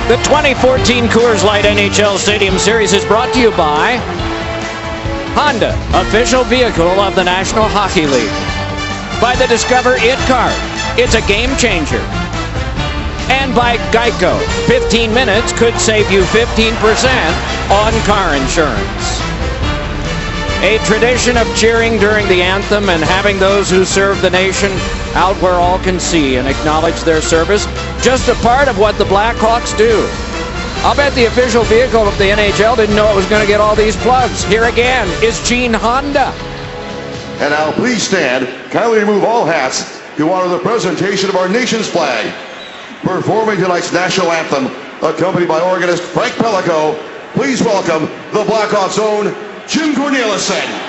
The 2014 Coors Light NHL Stadium Series is brought to you by Honda, official vehicle of the National Hockey League. By the Discover It card. It's a game changer. And by Geico. 15 minutes could save you 15% on car insurance. A tradition of cheering during the anthem and having those who serve the nation out where all can see and acknowledge their service. Just a part of what the Blackhawks do. I'll bet the official vehicle of the NHL didn't know it was going to get all these plugs. Here again is Gene Honda. And now please stand. Kindly remove all hats to honor the presentation of our nation's flag. Performing tonight's national anthem, accompanied by organist Frank Pellico, please welcome the Blackhawks' own Jim Cornelison.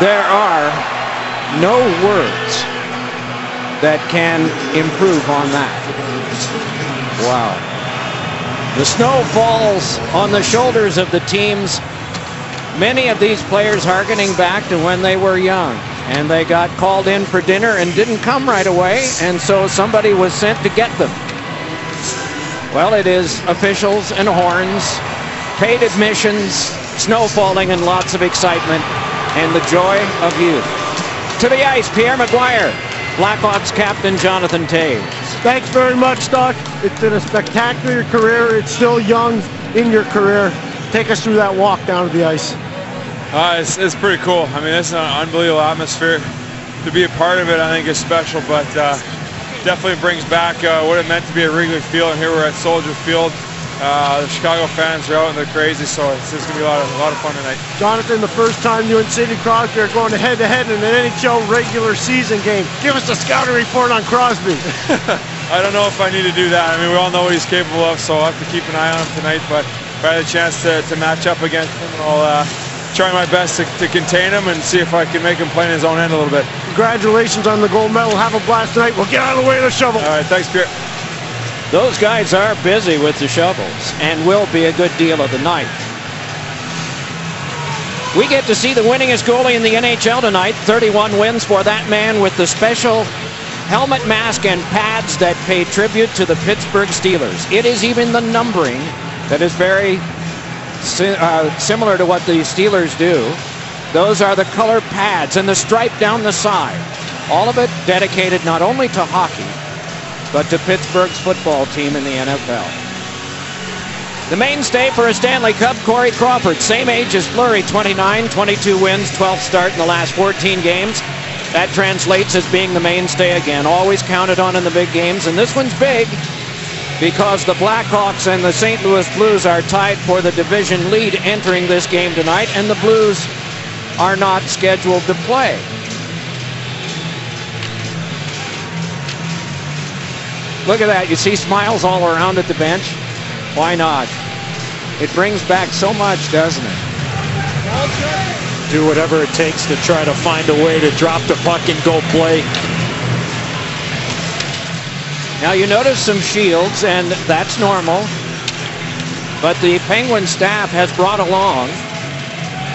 There are no words that can improve on that. Wow. The snow falls on the shoulders of the teams. Many of these players harkening back to when they were young. And they got called in for dinner and didn't come right away. And so somebody was sent to get them. Well, it is officials and horns, paid admissions, snow falling and lots of excitement. And the joy of youth. To the ice, Pierre McGuire, Blackhawks captain Jonathan Toews. Thanks very much, Doc. It's been a spectacular career. It's still young in your career. Take us through that walk down to the ice. It's pretty cool. I mean, it's an unbelievable atmosphere. To be a part of it, I think, is special, but definitely brings back what it meant to be at Wrigley Field, and here we're at Soldier Field. The Chicago fans are out and they're crazy, so it's going to be a lot of fun tonight. Jonathan, the first time you and Sidney Crosby are going head-to-head in an NHL regular season game. Give us a scouting report on Crosby. I don't know if I need to do that. I mean, we all know what he's capable of, so I'll have to keep an eye on him tonight, but if I had a chance to match up against him, I'll try my best to contain him and see if I can make him play in his own end a little bit. Congratulations on the gold medal. Have a blast tonight. We'll get out of the way of the shovel. All right, thanks, Pierre. Those guys are busy with the shovels and will be a good deal of the night. We get to see the winningest goalie in the NHL tonight. 31 wins for that man with the special helmet, mask, and pads that pay tribute to the Pittsburgh Steelers. It is even the numbering that is very similar to what the Steelers do. Those are the color pads and the stripe down the side. All of it dedicated not only to hockey, but to Pittsburgh's football team in the NFL. The mainstay for a Stanley Cup, Corey Crawford, same age as Fleury, 29, 22 wins, 12th start in the last 14 games. That translates as being the mainstay again, always counted on in the big games, and this one's big because the Blackhawks and the St. Louis Blues are tied for the division lead entering this game tonight, and the Blues are not scheduled to play. Look at that. You see smiles all around at the bench. Why not? It brings back so much, doesn't it? Do whatever it takes to try to find a way to drop the puck and go play. Now you notice some shields, and that's normal. But the Penguin staff has brought along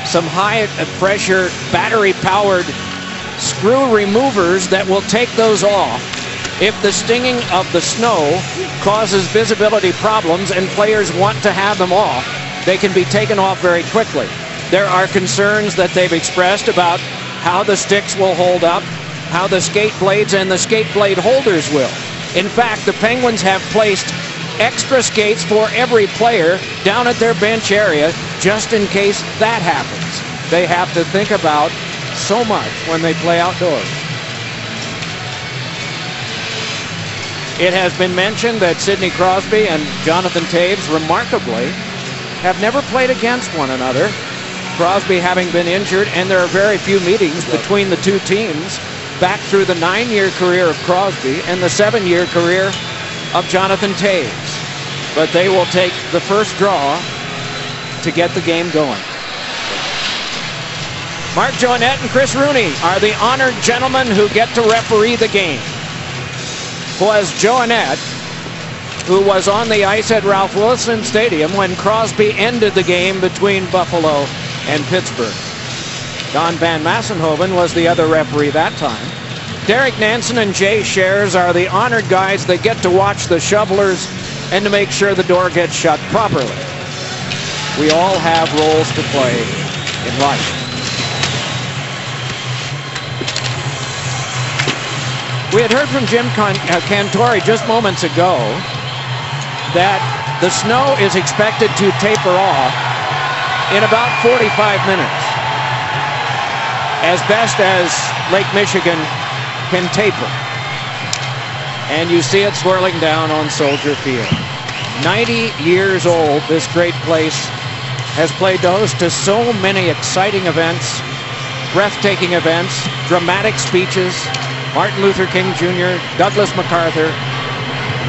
some high-pressure, battery-powered screw removers that will take those off if the stinging of the snow causes visibility problems and players want to have them off. They can be taken off very quickly. There are concerns that they've expressed about how the sticks will hold up, how the skate blades and the skate blade holders will. In fact, the Penguins have placed extra skates for every player down at their bench area just in case that happens. They have to think about so much when they play outdoors. It has been mentioned that Sidney Crosby and Jonathan Toews, remarkably, have never played against one another. Crosby having been injured, and there are very few meetings between the two teams back through the 9-year career of Crosby and the 7-year career of Jonathan Toews. But they will take the first draw to get the game going. Mark Joannette and Chris Rooney are the honored gentlemen who get to referee the game. Was Joannette, who was on the ice at Ralph Wilson Stadium when Crosby ended the game between Buffalo and Pittsburgh. Don Van Massenhoven was the other referee that time. Derek Nansen and Jay Shares are the honored guys that get to watch the shovelers and to make sure the door gets shut properly. We all have roles to play in life. We had heard from Jim Cantore just moments ago that the snow is expected to taper off in about 45 minutes, as best as Lake Michigan can taper. And you see it swirling down on Soldier Field. 90 years old, this great place has played host to so many exciting events, breathtaking events, dramatic speeches, Martin Luther King Jr., Douglas MacArthur,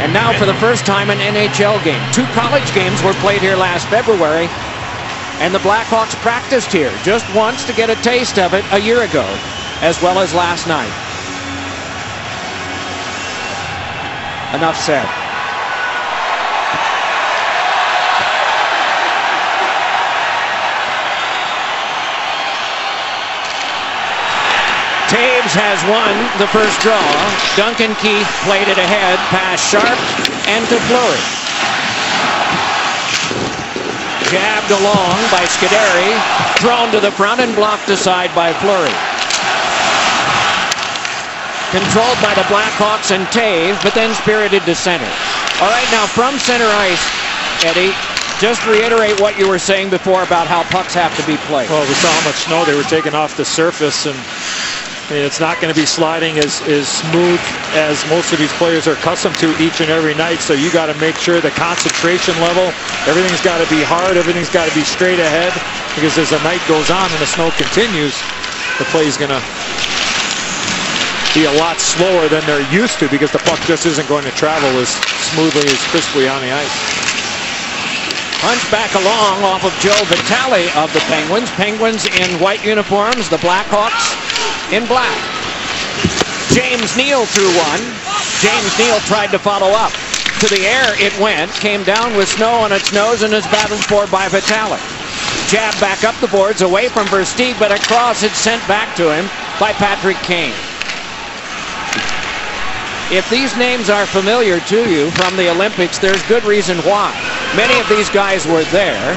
and now for the first time an NHL game. 2 college games were played here last February, and the Blackhawks practiced here just once to get a taste of it a year ago, as well as last night. Enough said. Toews has won the first draw. Duncan Keith played it ahead, past Sharp and to Fleury. Jabbed along by Scuderi, thrown to the front and blocked aside by Fleury. Controlled by the Blackhawks and Toews, but then spirited to center. All right, now from center ice, Eddie, just reiterate what you were saying before about how pucks have to be played. Well, we saw how much snow they were taking off the surface, and I mean, it's not going to be sliding as smooth as most of these players are accustomed to each and every night. So you got to make sure the concentration level, everything's got to be hard, everything's got to be straight ahead, because as the night goes on and the snow continues, the play is going to be a lot slower than they're used to, because the puck just isn't going to travel as smoothly, as crisply on the ice. Punch back along off of Joe Vitale of the Penguins. Penguins in white uniforms, the Blackhawks in black. James Neal threw one. James Neal tried to follow up. To the air it went, came down with snow on its nose and is battled for by Vitale. Jab back up the boards away from Versteeg, but across it's sent back to him by Patrick Kane. If these names are familiar to you from the Olympics, there's good reason why. Many of these guys were there.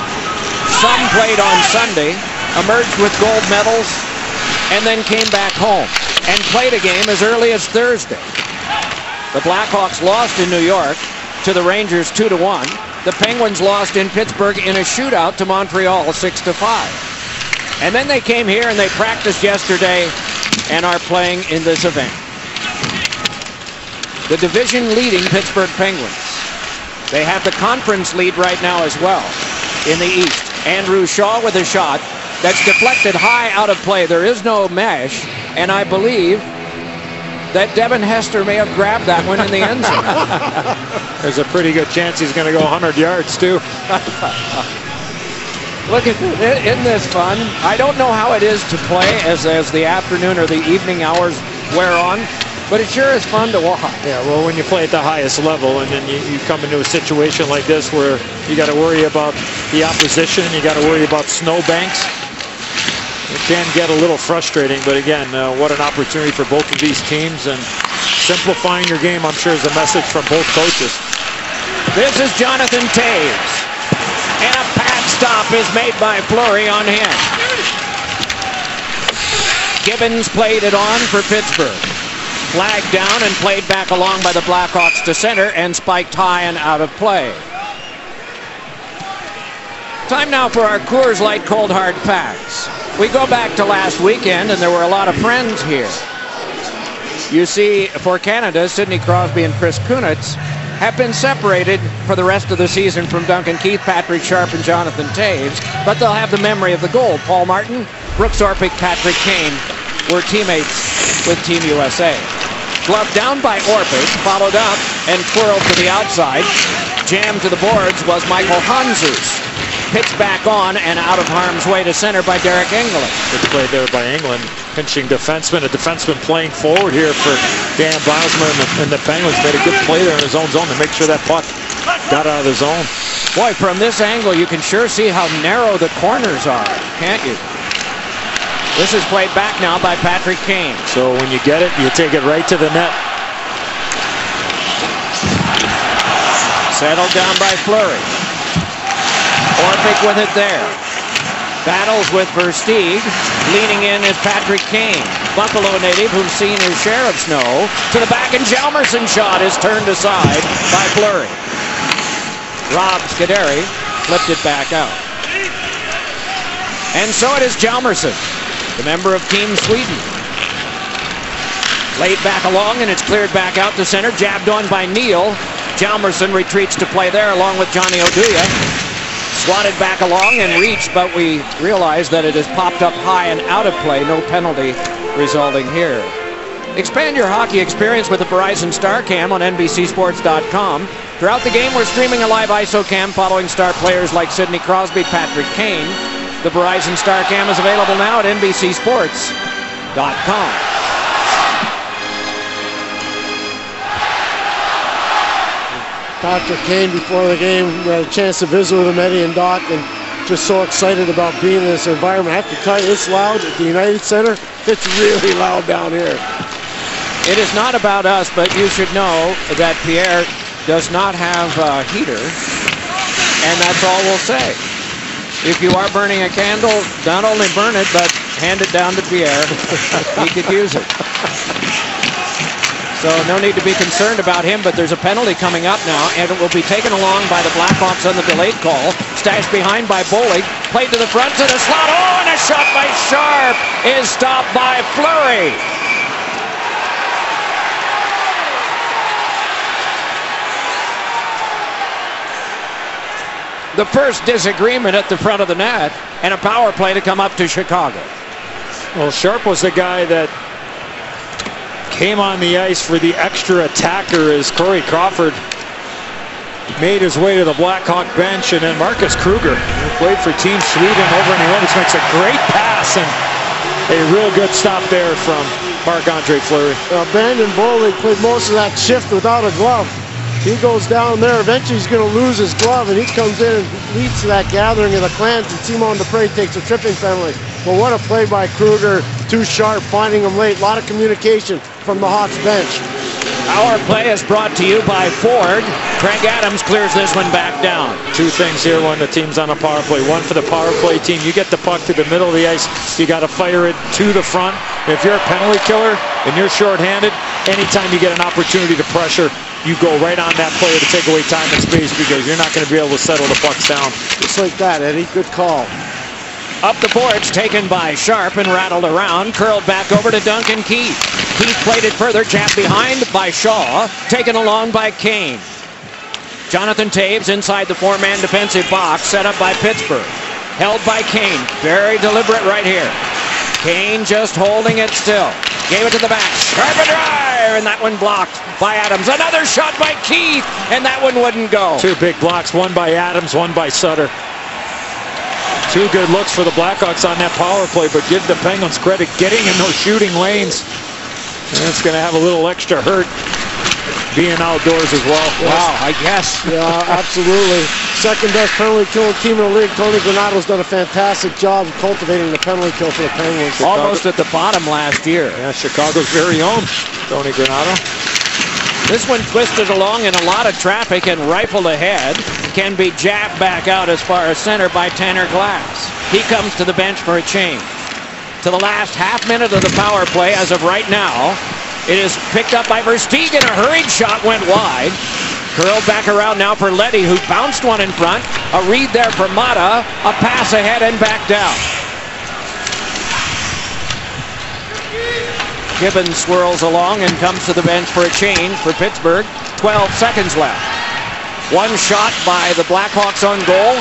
Some played on Sunday, emerged with gold medals, and then came back home and played a game as early as Thursday. The Blackhawks lost in New York to the Rangers 2-1. The Penguins lost in Pittsburgh in a shootout to Montreal 6-5. And then they came here and they practiced yesterday and are playing in this event. The division-leading Pittsburgh Penguins. They have the conference lead right now as well in the East. Andrew Shaw with a shot. that's deflected high out of play. There is no mesh, and I believe that Devin Hester may have grabbed that one in the end zone. There's a pretty good chance he's going to go 100 yards, too. Look at this. Isn't this fun? I don't know how it is to play as the afternoon or the evening hours wear on, but it sure is fun to watch. Yeah, well, when you play at the highest level and then you come into a situation like this where you got to worry about the opposition, you got to worry about snowbanks, it can get a little frustrating. But again, what an opportunity for both of these teams, and simplifying your game, I'm sure, is a message from both coaches. This is Jonathan Toews, and a pad stop is made by Fleury on him. Gibbons played it on for Pittsburgh. Flagged down and played back along by the Blackhawks to center and spiked high and out of play. Time now for our Coors Light Cold Hard Packs. We go back to last weekend and there were a lot of friends here. You see, for Canada, Sidney Crosby and Chris Kunitz have been separated for the rest of the season from Duncan Keith, Patrick Sharp, and Jonathan Toews, but they'll have the memory of the gold. Paul Martin, Brooks Orpik, Patrick Kane were teammates with Team USA. Glove down by Orpik, followed up and twirled to the outside. Jammed to the boards was Michael Hanzus. Pitched back on and out of harm's way to center by Derek Engelland. Good play there by Engelland. Pinching defenseman, a defenseman playing forward here for Dan Bylsma and the Penguins. Made a good play there in his own zone to make sure that puck got out of the zone. Boy, from this angle, you can sure see how narrow the corners are, can't you? This is played back now by Patrick Kane. So when you get it, you take it right to the net. Settled down by Fleury. Orpik with it there. Battles with Versteeg. Leaning in is Patrick Kane. Buffalo native who's seen his share of snow. To the back, and Hjalmarsson shot is turned aside by Fleury. Rob Scuderi flipped it back out. And so it is Hjalmarsson, the member of Team Sweden. Laid back along, and it's cleared back out to center. Jabbed on by Neal. Hjalmarsson retreats to play there along with Johnny Oduya. Swatted back along and reached, but we realize that it has popped up high and out of play. No penalty resulting here. Expand your hockey experience with the Verizon StarCam on NBCSports.com. Throughout the game, we're streaming a live ISOCam following star players like Sidney Crosby, Patrick Kane. The Verizon StarCam is available now at NBCSports.com. Patrick Kane, before the game, we had a chance to visit with him, Eddie and Doc, and just so excited about being in this environment. I have to tell you, it's loud at the United Center. It's really loud down here. It is not about us, but you should know that Pierre does not have a heater, and that's all we'll say. If you are burning a candle, not only burn it, but hand it down to Pierre. He could use it. So no need to be concerned about him, but there's a penalty coming up now, and it will be taken along by the Blackhawks on the delayed call. Stashed behind by Bollig. Played to the front to the slot. Oh, and a shot by Sharp is stopped by Fleury. The first disagreement at the front of the net, and a power play to come up to Chicago. Well, Sharp was the guy that came on the ice for the extra attacker as Corey Crawford made his way to the Blackhawk bench, and then Marcus Kruger, who played for Team Sweden over in the Olympics, makes a great pass and a real good stop there from Marc-Andre Fleury. Brandon Bollig played most of that shift without a glove. He goes down there. Eventually he's going to lose his glove, and he comes in and leads to that gathering of the clans, and Simon Dupre takes a tripping penalty. But what a play by Kruger, too sharp, finding him late. A lot of communication from the Hawks bench. Our play is brought to you by Ford. Craig Adams clears this one back down. Two things here when the team's on a power play. One, for the power play team, you get the puck to the middle of the ice, you got to fire it to the front. If you're a penalty killer and you're shorthanded, anytime you get an opportunity to pressure, you go right on that player to take away time and space, because you're not going to be able to settle the pucks down. Just like that, Eddie. Good call. Up the boards, taken by Sharp and rattled around, curled back over to Duncan Keith. Keith played it further, jabbed behind by Shaw, taken along by Kane. Jonathan Toews inside the four-man defensive box, set up by Pittsburgh. Held by Kane. Very deliberate right here. Kane just holding it still. Gave it to the back. Sharp a drive, and that one blocked by Adams. Another shot by Keith, and that one wouldn't go. Two big blocks, one by Adams, one by Sutter. Two good looks for the Blackhawks on that power play, but give the Penguins credit getting in those shooting lanes. And it's going to have a little extra hurt being outdoors as well. Wow, I guess. Yeah, absolutely. Second best penalty kill team in the league. Tony Granato's done a fantastic job of cultivating the penalty kill for the Penguins. Almost at the bottom last year. Yeah, Chicago's very own Tony Granato. This one twisted along in a lot of traffic and rifled ahead. Can be jabbed back out as far as center by Tanner Glass. He comes to the bench for a change. To the last half minute of the power play as of right now. It is picked up by Versteegen. A hurried shot went wide. Curled back around now for Leddy, who bounced one in front. A read there for Mata. A pass ahead and back down. Gibbons swirls along and comes to the bench for a change for Pittsburgh. 12 seconds left. One shot by the Blackhawks on goal.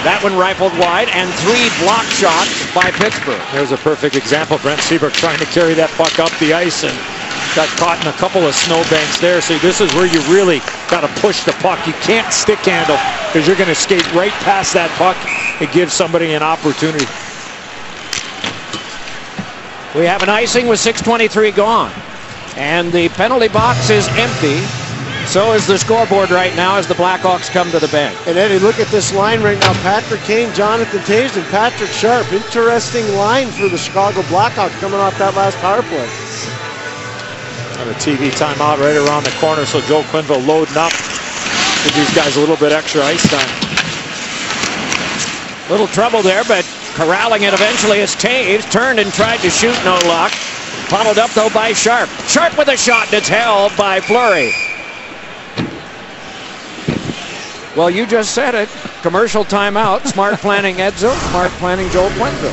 That one rifled wide, and 3 block shots by Pittsburgh. There's a perfect example. Brent Seabrook trying to carry that puck up the ice and got caught in a couple of snowbanks there. So this is where you really got to push the puck. You can't stick handle because you're going to skate right past that puck and give somebody an opportunity. We have an icing with 6:23 gone. And the penalty box is empty. So is the scoreboard right now as the Blackhawks come to the bench. And Eddie, look at this line right now. Patrick Kane, Jonathan Toews, and Patrick Sharp. Interesting line for the Chicago Blackhawks coming off that last power play. And a TV timeout right around the corner, so Joel Quenneville loading up. Give these guys a little bit extra ice time. Little trouble there, but corralling it eventually as Toews turned and tried to shoot, no luck. Followed up though by Sharp. Sharp with a shot, and it's held by Fleury. Well, you just said it. Commercial timeout. Smart planning Edzo. Smart planning Joel Quenneville.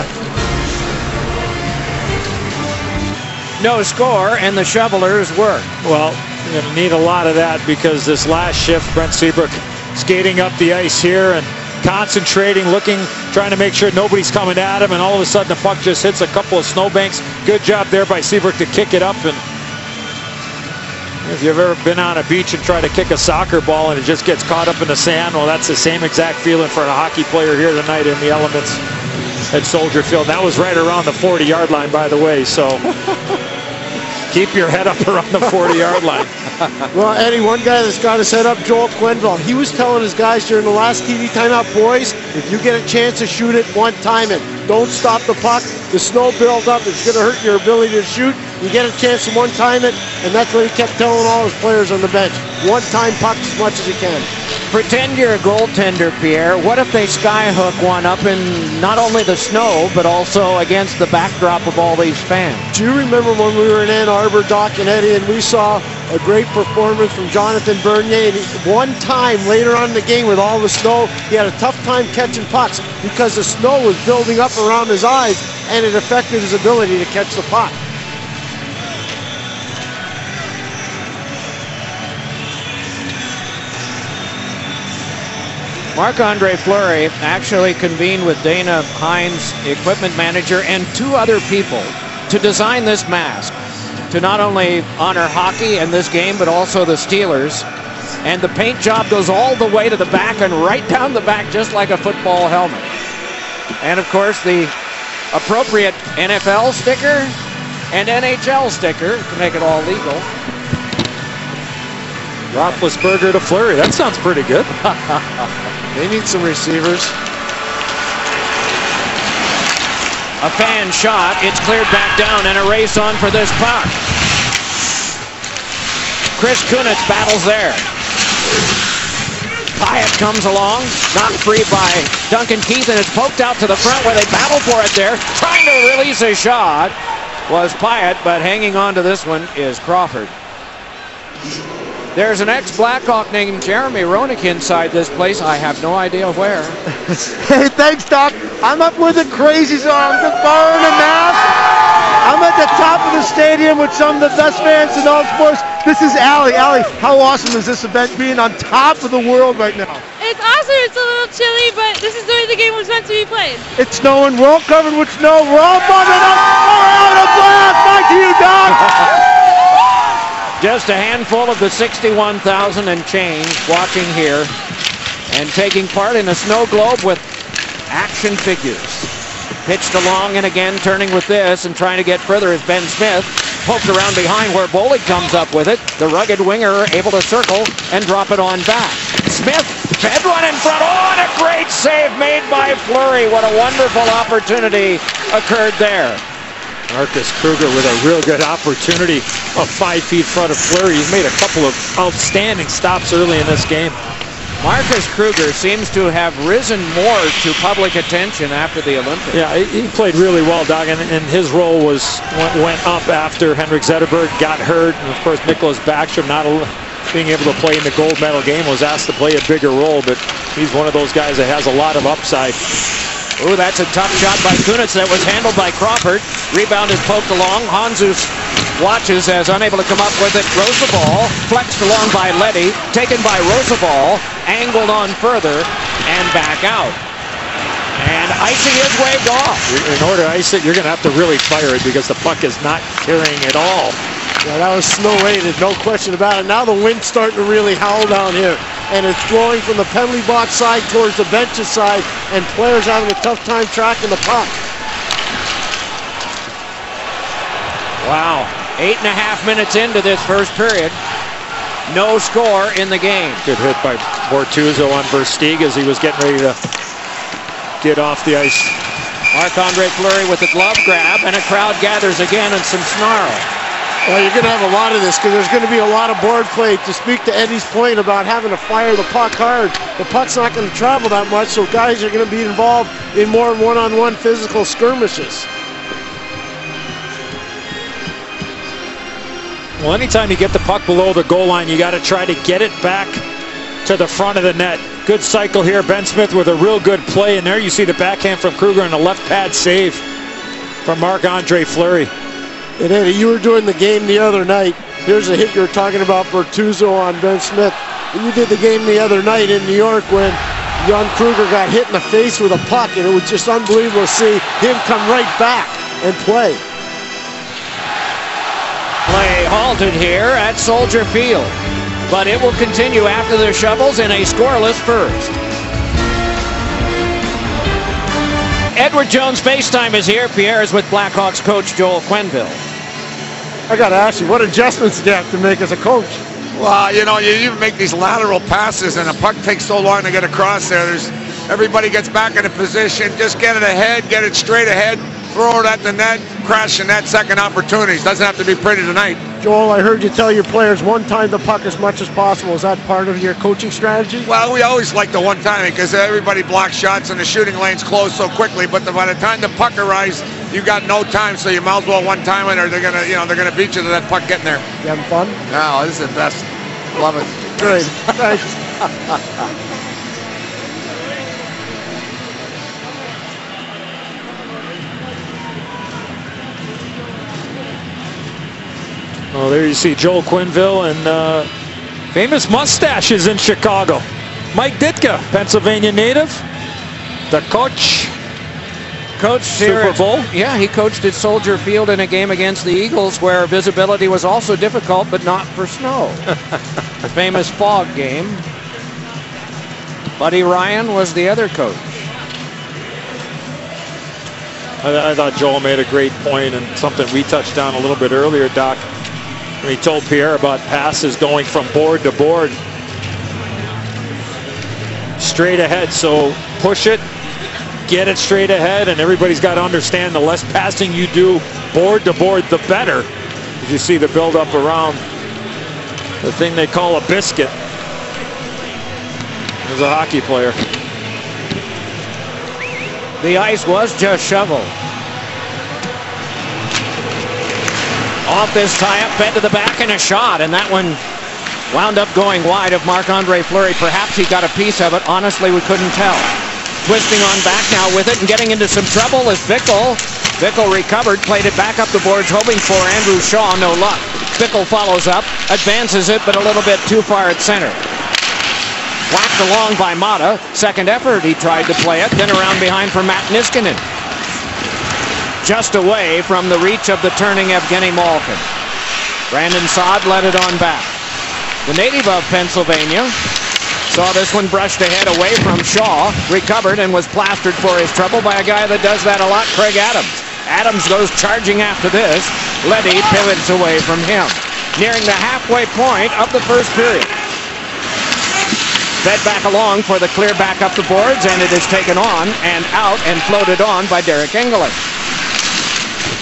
No score, and the Shovelers work. Well, you're going to need a lot of that because this last shift, Brent Seabrook skating up the ice here and concentrating, looking, trying to make sure nobody's coming at him, and all of a sudden the puck just hits a couple of snowbanks. Good job there by Seabrook to kick it up. And if you've ever been on a beach and tried to kick a soccer ball and it just gets caught up in the sand, well, that's the same exact feeling for a hockey player here tonight in the elements at Soldier Field. That was right around the 40-yard line, by the way, so keep your head up around the 40-yard line. Well, Eddie, one guy that's got his head up, Joel Quenneville. He was telling his guys during the last TV timeout, boys, if you get a chance to shoot it, one time it. Don't stop the puck. The snow builds up. It's going to hurt your ability to shoot. You get a chance to one time it, and that's what he kept telling all his players on the bench. One time pucks as much as you can. Pretend you're a goaltender, Pierre. What if they skyhook one up in not only the snow, but also against the backdrop of all these fans? Do you remember when we were in Ann Arbor, Doc and Eddie, and we saw a great performance from Jonathan Bernier? And one time later on in the game with all the snow, he had a tough time catching pucks because the snow was building up around his eyes, and it affected his ability to catch the puck. Marc-Andre Fleury actually convened with Dana Hines, equipment manager, and 2 other people to design this mask to not only honor hockey and this game, but also the Steelers. And the paint job goes all the way to the back and right down the back, just like a football helmet. And of course, the appropriate NFL sticker and NHL sticker to make it all legal. Roethlisberger to Fleury. That sounds pretty good. They need some receivers. A fan shot. It's cleared back down and a race on for this puck. Chris Kunitz battles there. Pyatt comes along, knocked free by Duncan Keith, and it's poked out to the front where they battle for it there. Trying to release a shot was Pyatt, but hanging on to this one is Crawford. There's an ex-Blackhawk named Jeremy Roenick inside this place. I have no idea where. Hey, thanks, Doc. I'm up with the crazy zone. I'm just borrowing a mask. I'm at the top of the stadium with some of the best fans in all sports. This is Allie. Allie, how awesome is this event being on top of the world right now? It's awesome. It's a little chilly, but this is the way the game was meant to be played. It's snowing. We're all covered with snow. We're all bundled up. We're out of blast. Back to you, Doc. Just a handful of the 61,000 and change watching here and taking part in a snow globe with action figures. Pitched along and again turning with this and trying to get further is Ben Smith. Poked around behind where Bollig comes up with it. The rugged winger able to circle and drop it on back. Smith fed one in front. Oh, and a great save made by Fleury. What a wonderful opportunity occurred there. Marcus Kruger with a real good opportunity of 5 feet in front of Fleury. He's made a couple of outstanding stops early in this game. Marcus Kruger seems to have risen more to public attention after the Olympics. Yeah, he played really well, Doug, and his role went up after Henrik Zetterberg got hurt, and of course Nicholas Backstrom not being able to play in the gold medal game was asked to play a bigger role, but he's one of those guys that has a lot of upside. Ooh, that's a tough shot by Kunitz that was handled by Crawford. Rebound is poked along. Hanzus watches as unable to come up with it. Throws the ball. Flexed along by Leddy. Taken by Rosabal. Angled on further. And back out. And icing is waved off. In order to ice it, you're going to have to really fire it because the puck is not carrying at all. Yeah, that was snow-aided, no question about it. Now the wind's starting to really howl down here. And it's blowing from the penalty box side towards the benches side. And players having a tough time tracking the puck. Wow. 8.5 minutes into this first period. No score in the game. Good hit by Bortuzzo on Versteeg as he was getting ready to get off the ice. Marc-Andre Fleury with the glove grab, and a crowd gathers again and some snarl. Well, you're going to have a lot of this because there's going to be a lot of board play. To speak to Eddie's point about having to fire the puck hard, the puck's not going to travel that much, so guys are going to be involved in more one-on-one physical skirmishes. Well, anytime you get the puck below the goal line, you got to try to get it back to the front of the net. Good cycle here. Ben Smith with a real good play, and there you see the backhand from Kruger and a left pad save from Marc-Andre Fleury. And Eddie, you were doing the game the other night. Here's a hit you're talking about, Bortuzzo on Ben Smith. You did the game the other night in New York when Jan Kruger got hit in the face with a puck, and it was just unbelievable to see him come right back and play. Play halted here at Soldier Field, but it will continue after the shovels in a scoreless first. Edward Jones FaceTime is here. Pierre is with Blackhawks coach Joel Quenneville. I got to ask you, what adjustments do you have to make as a coach? Well, you know, you make these lateral passes and the puck takes so long to get across there. Everybody gets back in a position. Just get it ahead, get it straight ahead, throw it at the net, crash in that second opportunities. Doesn't have to be pretty tonight. Joel, I heard you tell your players one time the puck as much as possible. Is that part of your coaching strategy? Well, we always like the one timing because everybody blocks shots and the shooting lanes close so quickly. But by the time the puck arrives, you got no time, so you might as well one time it, or they're gonna beat you to that puck getting there. You having fun? No, this is the best. Love it. Great. Thanks. Oh, there you see Joel Quenneville and famous mustaches in Chicago. Mike Ditka, Pennsylvania native, the coach. Coached Super Bowl. Yeah, he coached at Soldier Field in a game against the Eagles where visibility was also difficult, but not for snow. The famous fog game. Buddy Ryan was the other coach. I thought Joel made a great point and something we touched on a little bit earlier, Doc. When he told Pierre about passes going from board to board. Straight ahead, so push it, get it straight ahead, and everybody's got to understand the less passing you do board to board, the better. As you see the build-up around the thing they call a biscuit. There's a hockey player. The ice was just shoveled. Off this tie-up, fed to the back, and a shot, and that one wound up going wide of Marc-Andre Fleury. Perhaps he got a piece of it. Honestly, we couldn't tell. Twisting on back now with it and getting into some trouble is Bickle. Bickle recovered, played it back up the boards, hoping for Andrew Shaw. No luck. Bickle follows up, advances it, but a little bit too far at center. Whacked along by Mata. Second effort, he tried to play it. Then around behind for Matt Niskanen. Just away from the reach of the turning Evgeny Malkin. Brandon Saad let it on back. The native of Pennsylvania saw this one brushed ahead away from Shaw, recovered and was plastered for his trouble by a guy that does that a lot, Craig Adams. Adams goes charging after this. Leddy pivots away from him. Nearing the halfway point of the first period. Fed back along for the clear back up the boards, and it is taken on and out and floated on by Derek Engelland.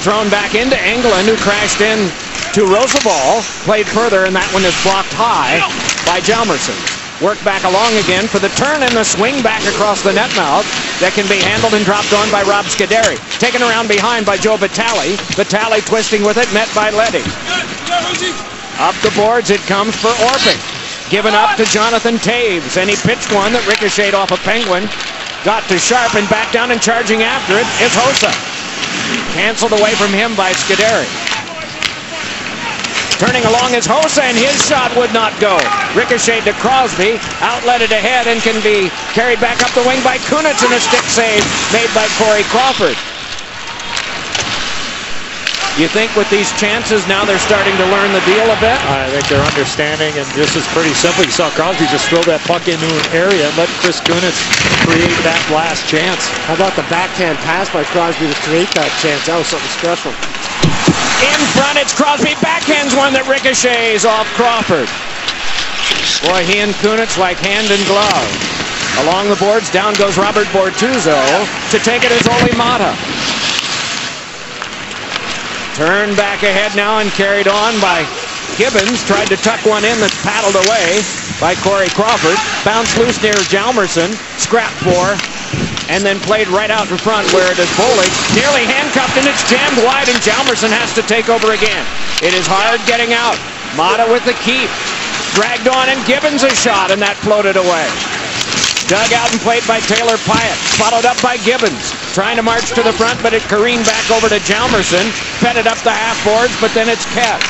Thrown back into Engelland, who crashed in to Roosevelt, played further, and that one is blocked high by Hjalmarsson. Work back along again for the turn and the swing back across the net mouth that can be handled and dropped on by Rob Scuderi. Taken around behind by Joe Vitale. Vitale twisting with it, met by Leddy. Up the boards it comes for Orping. Given up to Jonathan Toews, and he pitched one that ricocheted off a Penguin. Got to Sharp, and back down and charging after it is Hossa. Canceled away from him by Scuderi. Turning along is Hossa, and his shot would not go. Ricocheted to Crosby, outletted ahead, and can be carried back up the wing by Kunitz, and a stick save made by Corey Crawford. You think with these chances now they're starting to learn the deal a bit? I think they're understanding, and this is pretty simple. You saw Crosby just throw that puck into an area and let Chris Kunitz create that last chance. How about the backhand pass by Crosby to create that chance? That was something special. In front, it's Crosby. Backhands one that ricochets off Crawford. Boy, he and Kunitz like hand and glove. Along the boards, down goes Robert Bortuzzo to take it as Olli Mata. Turned back ahead now and carried on by Gibbons. Tried to tuck one in that's paddled away by Corey Crawford. Bounced loose near Hjalmarsson. Scrapped for. And then played right out in front where it is Bollig. Nearly handcuffed, and it's jammed wide, and Hjalmarsson has to take over again. It is hard getting out. Mata with the keep. Dragged on, and Gibbons a shot, and that floated away. Dug out and played by Taylor Pyatt. Followed up by Gibbons. Trying to march to the front, but it careened back over to Hjalmarsson. Fed it up the half boards, but then it's kept.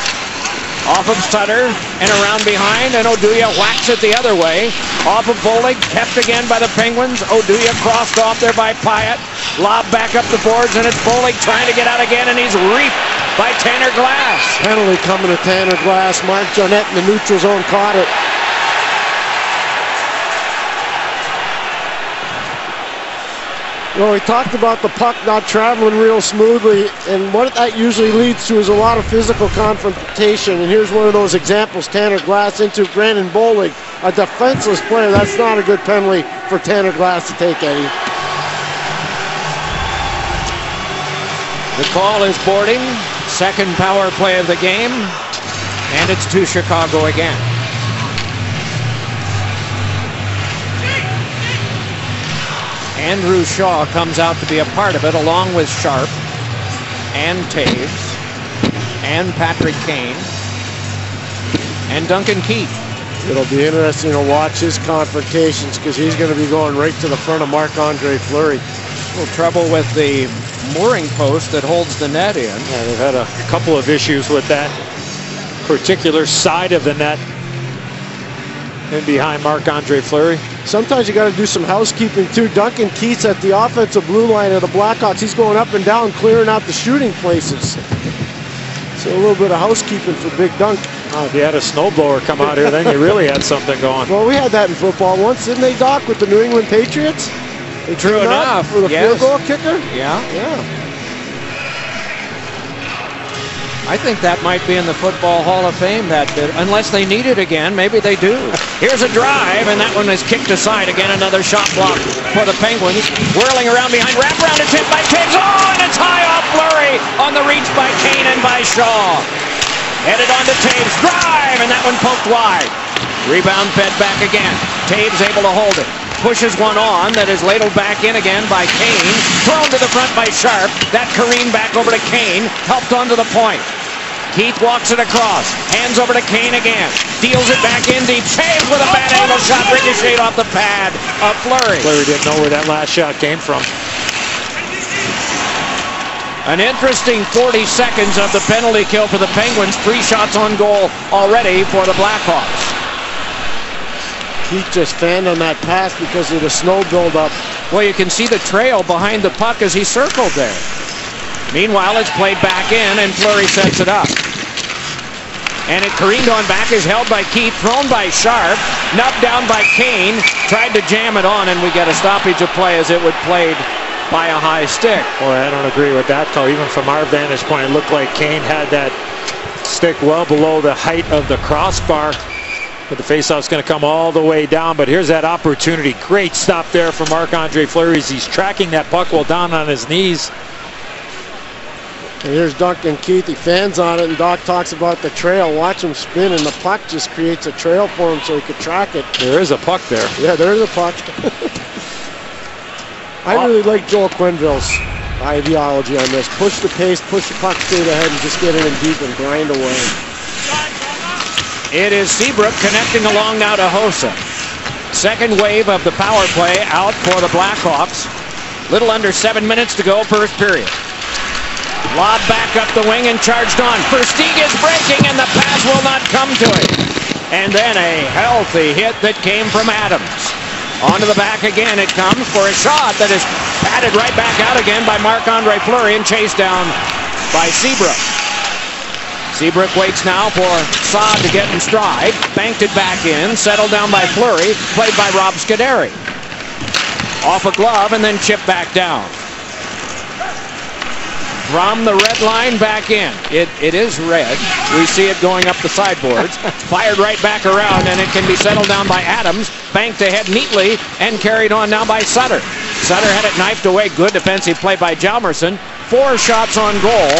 Off of Sutter and around behind, and Oduya whacks it the other way. Off of Bollig, kept again by the Penguins. Oduya crossed off there by Pyatt. Lob back up the boards, and it's Bollig trying to get out again, and he's reaped by Tanner Glass. Penalty coming to Tanner Glass. Mark Jonette in the neutral zone caught it. Well, we talked about the puck not traveling real smoothly, and what that usually leads to is a lot of physical confrontation. And here's one of those examples. Tanner Glass into Brandon Bollig, a defenseless player. That's not a good penalty for Tanner Glass to take, Eddie. The call is boarding. Second power play of the game, and it's to Chicago again. Andrew Shaw comes out to be a part of it, along with Sharp and Toews and Patrick Kane and Duncan Keith. It'll be interesting to watch his confrontations because he's going to be going right to the front of Marc-Andre Fleury. A little trouble with the mooring post that holds the net in. Yeah, they've had a couple of issues with that particular side of the net and behind Marc-Andre Fleury. Sometimes you got to do some housekeeping too. Duncan Keith's at the offensive blue line of the Blackhawks. He's going up and down, clearing out the shooting places. So a little bit of housekeeping for Big Dunk. If you had a snowblower come out here, then you really had something going. Well, we had that in football once, didn't they, Doc, with the New England Patriots? They True enough. For the field goal kicker? Yeah. Yeah. I think that might be in the Football Hall of Fame, that bit. Unless they need it again, maybe they do. Here's a drive, and that one is kicked aside. Again, another shot block for the Penguins. Whirling around behind, wraparound, it's hit by Toews. Oh, and it's high off Fleury on the reach by Kane and by Shaw. Headed on to Toews, drive, and that one poked wide. Rebound fed back again. Toews able to hold it. Pushes one on that is ladled back in again by Kane. Thrown to the front by Sharp. That careened back over to Kane. Helped onto the point. Keith walks it across. Hands over to Kane again. Deals it back in deep. Saves with a bad angle shot. Ricocheted off the pad of Fleury. Fleury didn't know where that last shot came from. An interesting 40 seconds of the penalty kill for the Penguins. 3 shots on goal already for the Blackhawks. Keith just fanned on that pass because of the snow buildup. Well, you can see the trail behind the puck as he circled there. Meanwhile, it's played back in, and Fleury sets it up. And it careened on back, is held by Keith, thrown by Sharp, knocked down by Kane, tried to jam it on, and we get a stoppage of play as it was played by a high stick. Boy, I don't agree with that call. Even from our vantage point, it looked like Kane had that stick well below the height of the crossbar. But the faceoff's going to come all the way down. But here's that opportunity. Great stop there for Marc-Andre Fleury as he's tracking that puck while down on his knees. And here's Duncan Keith. He fans on it, and Doc talks about the trail. Watch him spin, and the puck just creates a trail for him so he could track it. There is a puck there. Yeah, there's a puck. I really like Joel Quenneville's ideology on this. Push the pace, push the puck straight ahead, and just get in and deep and grind away. It is Seabrook connecting along now to Hossa. Second wave of the power play out for the Blackhawks. Little under 7 minutes to go, first period. Lob back up the wing and charged on. Versteeg is breaking, and the pass will not come to him. And then a healthy hit that came from Adams. Onto the back again it comes for a shot that is patted right back out again by Marc-Andre Fleury and chased down by Seabrook. Seabrook waits now for Saad to get in stride. Banked it back in, settled down by Fleury, played by Rob Scuderi. Off a glove and then chipped back down. From the red line back in. It is red. We see it going up the sideboards. Fired right back around, and it can be settled down by Adams. Banked ahead neatly and carried on now by Sutter. Sutter had it knifed away. Good defensive play by Hjalmarsson. 4 shots on goal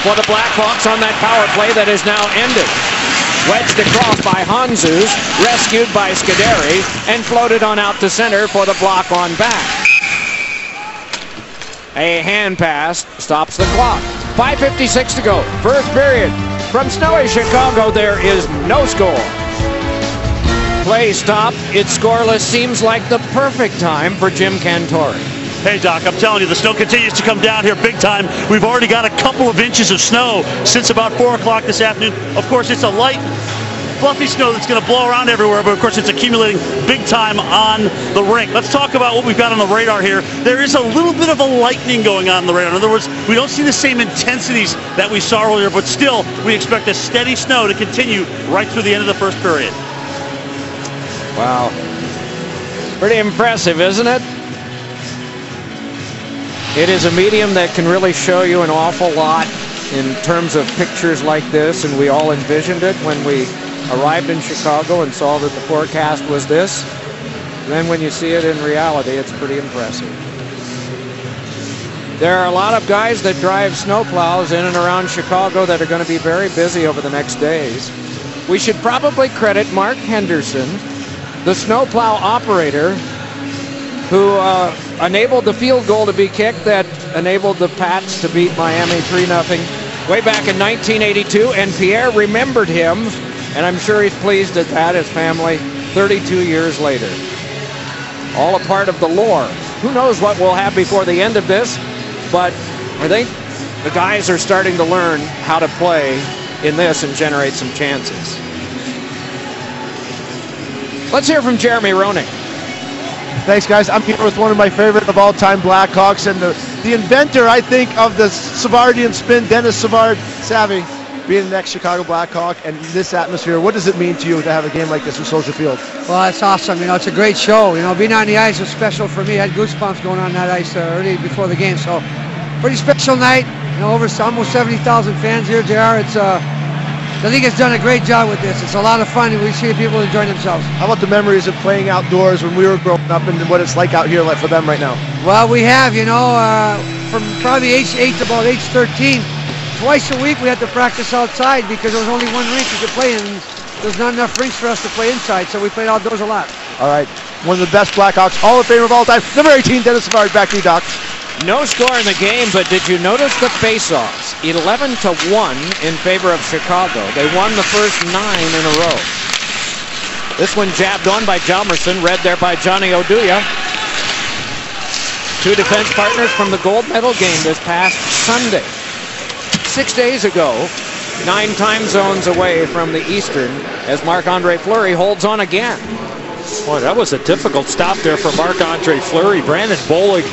for the Blackhawks on that power play that is now ended. Wedged across by Hanzus, rescued by Scuderi, and floated on out to center for the block on back. A hand pass stops the clock. 5:56 to go. First period. From snowy Chicago, there is no score. Play stopped. It's scoreless. Seems like the perfect time for Jim Cantore. Hey, Doc, I'm telling you, the snow continues to come down here big time. We've already got a couple of inches of snow since about 4 o'clock this afternoon. Of course, it's a light, fluffy snow that's going to blow around everywhere, but of course it's accumulating big time on the rink. Let's talk about what we've got on the radar here. There is a little bit of a lightning going on the radar. In other words, we don't see the same intensities that we saw earlier, but still we expect a steady snow to continue right through the end of the first period. Wow. Pretty impressive, isn't it? It is a medium that can really show you an awful lot in terms of pictures like this, and we all envisioned it when we arrived in Chicago and saw that the forecast was this. And then when you see it in reality, it's pretty impressive. There are a lot of guys that drive snowplows in and around Chicago that are going to be very busy over the next days. We should probably credit Mark Henderson, the snowplow operator, who enabled the field goal to be kicked that enabled the Pats to beat Miami 3-0 way back in 1982, and Pierre remembered him, and I'm sure he's pleased at that, his family, 32 years later. All a part of the lore. Who knows what we'll have before the end of this, but I think the guys are starting to learn how to play in this and generate some chances. Let's hear from Jeremy Roenick. Thanks, guys. I'm here with one of my favorite of all-time Blackhawks and the inventor, I think, of the Savardian spin, Dennis Savard. Savvy, being the next Chicago Blackhawk and this atmosphere, what does it mean to you to have a game like this in Soldier Field? Well, it's awesome. You know, it's a great show. You know, being on the ice was special for me. I had goosebumps going on that ice early before the game. So, pretty special night. You know, over almost 70,000 fans here, JR. It's the league has done a great job with this. It's a lot of fun, and we see people enjoying themselves. How about the memories of playing outdoors when we were growing up and what it's like out here like for them right now? Well, we have, you know, from probably age 8 to about age 13, twice a week we had to practice outside because there was only one rink you could play in. There's not enough rinks for us to play inside, so we played outdoors a lot. All right, one of the best Blackhawks, Hall of Famer of all time, number 18, Dennis Savard. Back to you, Doc. No score in the game, but did you notice the face-offs? 11-1 in favor of Chicago. They won the first 9 in a row. This one jabbed on by Hjalmarsson, read there by Johnny Oduya. 2 defense partners from the gold medal game this past Sunday. 6 days ago, 9 time zones away from the Eastern, as Marc-Andre Fleury holds on again. Boy, that was a difficult stop there for Marc-Andre Fleury. Brandon Bollig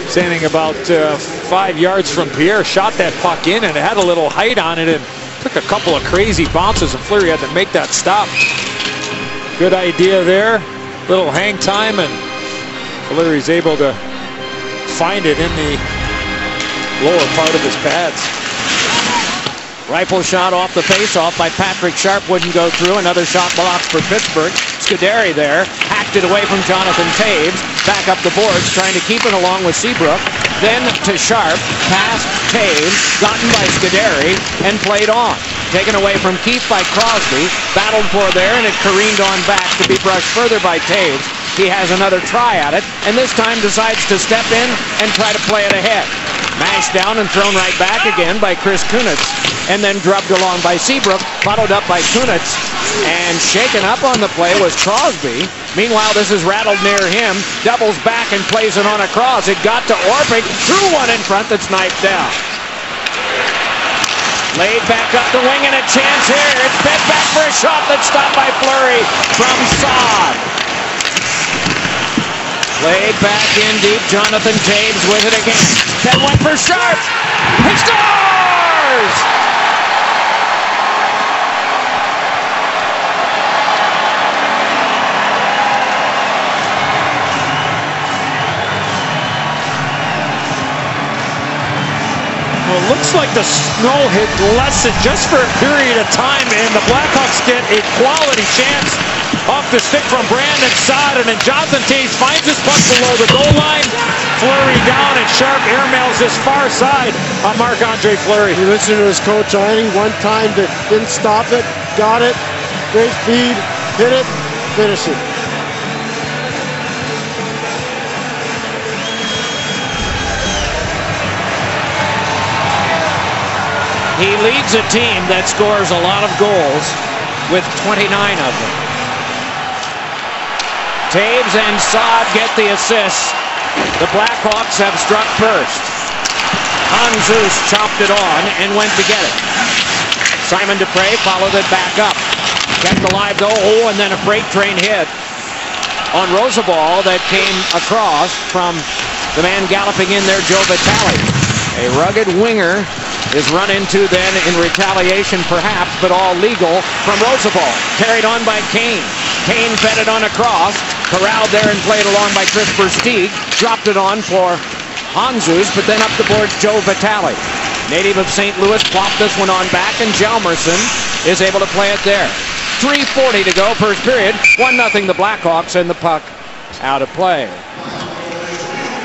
standing about 5 yards from Pierre, shot that puck in and it had a little height on it and took a couple of crazy bounces, and Fleury had to make that stop. Good idea there. Little hang time, and Fleury's able to find it in the lower part of his pads. Rifle shot off the faceoff by Patrick Sharp, wouldn't go through. Another shot blocked for Pittsburgh. Scuderi there, hacked it away from Jonathan Toews. Back up the boards, trying to keep it along with Seabrook. Then to Sharp, past Toews, gotten by Scuderi, and played on. Taken away from Keith by Crosby. Battled for there, and it careened on back to be brushed further by Toews. He has another try at it, and this time decides to step in and try to play it ahead. Mashed down and thrown right back again by Chris Kunitz, and then drubbed along by Seabrook, followed up by Kunitz, and shaken up on the play was Crosby. Meanwhile, this is rattled near him, doubles back and plays it on a cross. It got to Orpik, threw one in front that's knifed down. Laid back up the wing and a chance here. It's fed back for a shot that's stopped by Fleury from Saad. Laid back in deep, Jonathan Toews with it again. That one for Sharp. He scores! Well, it looks like the snow had lessened just for a period of time, and the Blackhawks get a quality chance off the stick from Brandon Saad, and then Jonathan Toews finds his puck below the goal line. Fleury down, and Sharp airmails this far side on Marc-Andre Fleury. He listened to his coach, Arnie. One time, didn't stop it, got it, great feed, hit it, finish it. He leads a team that scores a lot of goals with 29 of them. Toews and Saad get the assists. The Blackhawks have struck first. Handzus chopped it on and went to get it. Simon Dupre followed it back up. Kept alive though, and then a freight train hit on Rosabal that came across from the man galloping in there, Joe Vitale. A rugged winger is run into then in retaliation perhaps, but all legal from Rosabal. Carried on by Kane. Kane fed it on across, corralled there and played along by Chris Versteeg. Dropped it on for Handzus, but then up the boards Joe Vitale. Native of St. Louis plopped this one on back, and Hjalmarsson is able to play it there. 3:40 to go, first period. 1-0 the Blackhawks, and the puck out of play.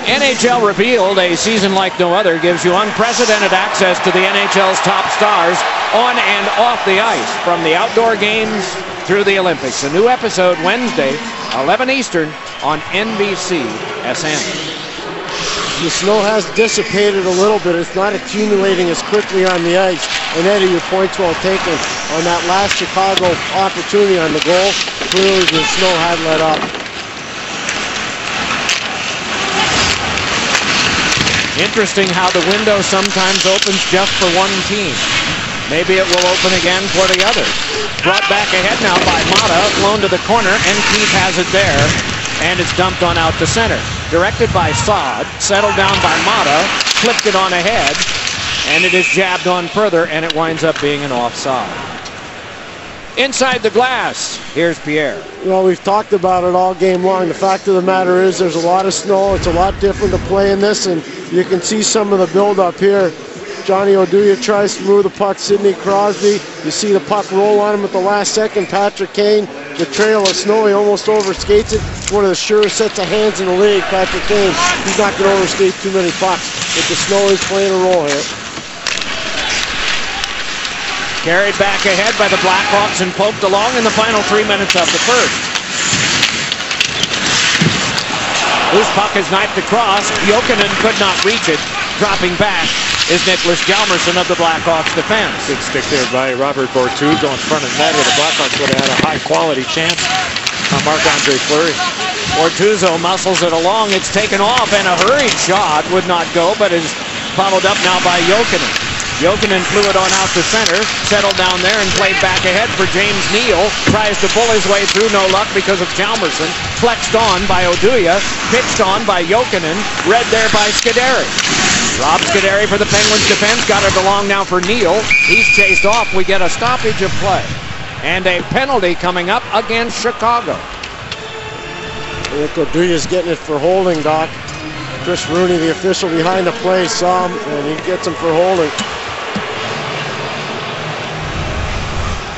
NHL Revealed, a season like no other, gives you unprecedented access to the NHL's top stars on and off the ice, from the outdoor games through the Olympics. A new episode Wednesday, 11 Eastern on NBC-SN. The snow has dissipated a little bit. It's not accumulating as quickly on the ice. And Eddie, your point's well taken. On that last Chicago opportunity on the goal, clearly the snow had let up. Interesting how the window sometimes opens just for one team. Maybe it will open again for the others. Brought back ahead now by Mata, flown to the corner, and Keith has it there, and it's dumped on out to center. Directed by Saad, settled down by Mata, flipped it on ahead, and it is jabbed on further, and it winds up being an offside. Inside the glass, here's Pierre. Well, we've talked about it all game long. The fact of the matter is there's a lot of snow. It's a lot different to play in this, and you can see some of the build-up here. Johnny Oduya tries to move the puck. Sidney Crosby, you see the puck roll on him at the last second. Patrick Kane, the trail of snow, he almost overskates it. It's one of the surest sets of hands in the league. Patrick Kane, he's not going to overskate too many pucks. But the snow is playing a role here. Carried back ahead by the Blackhawks and poked along in the final 3 minutes of the first. Loose puck is knifed across. Jokinen could not reach it. Dropping back is Nicklas Hjalmarsson of the Blackhawks defense. Good stick there by Robert Bortuzzo in front of net, where the Blackhawks would have had a high-quality chance on Marc-Andre Fleury. Bortuzzo muscles it along. It's taken off, and a hurried shot would not go, but is followed up now by Jokinen. Jokinen flew it on out to center, settled down there and played back ahead for James Neal. Tries to pull his way through, no luck because of Chalmerson. Flexed on by Oduya, pitched on by Jokinen, read there by Scuderi. Rob Scuderi for the Penguins defense, got it along now for Neal. He's chased off. We get a stoppage of play. And a penalty coming up against Chicago. I think Oduya's getting it for holding, Doc. Chris Rooney, the official behind the play, saw him, and he gets him for holding.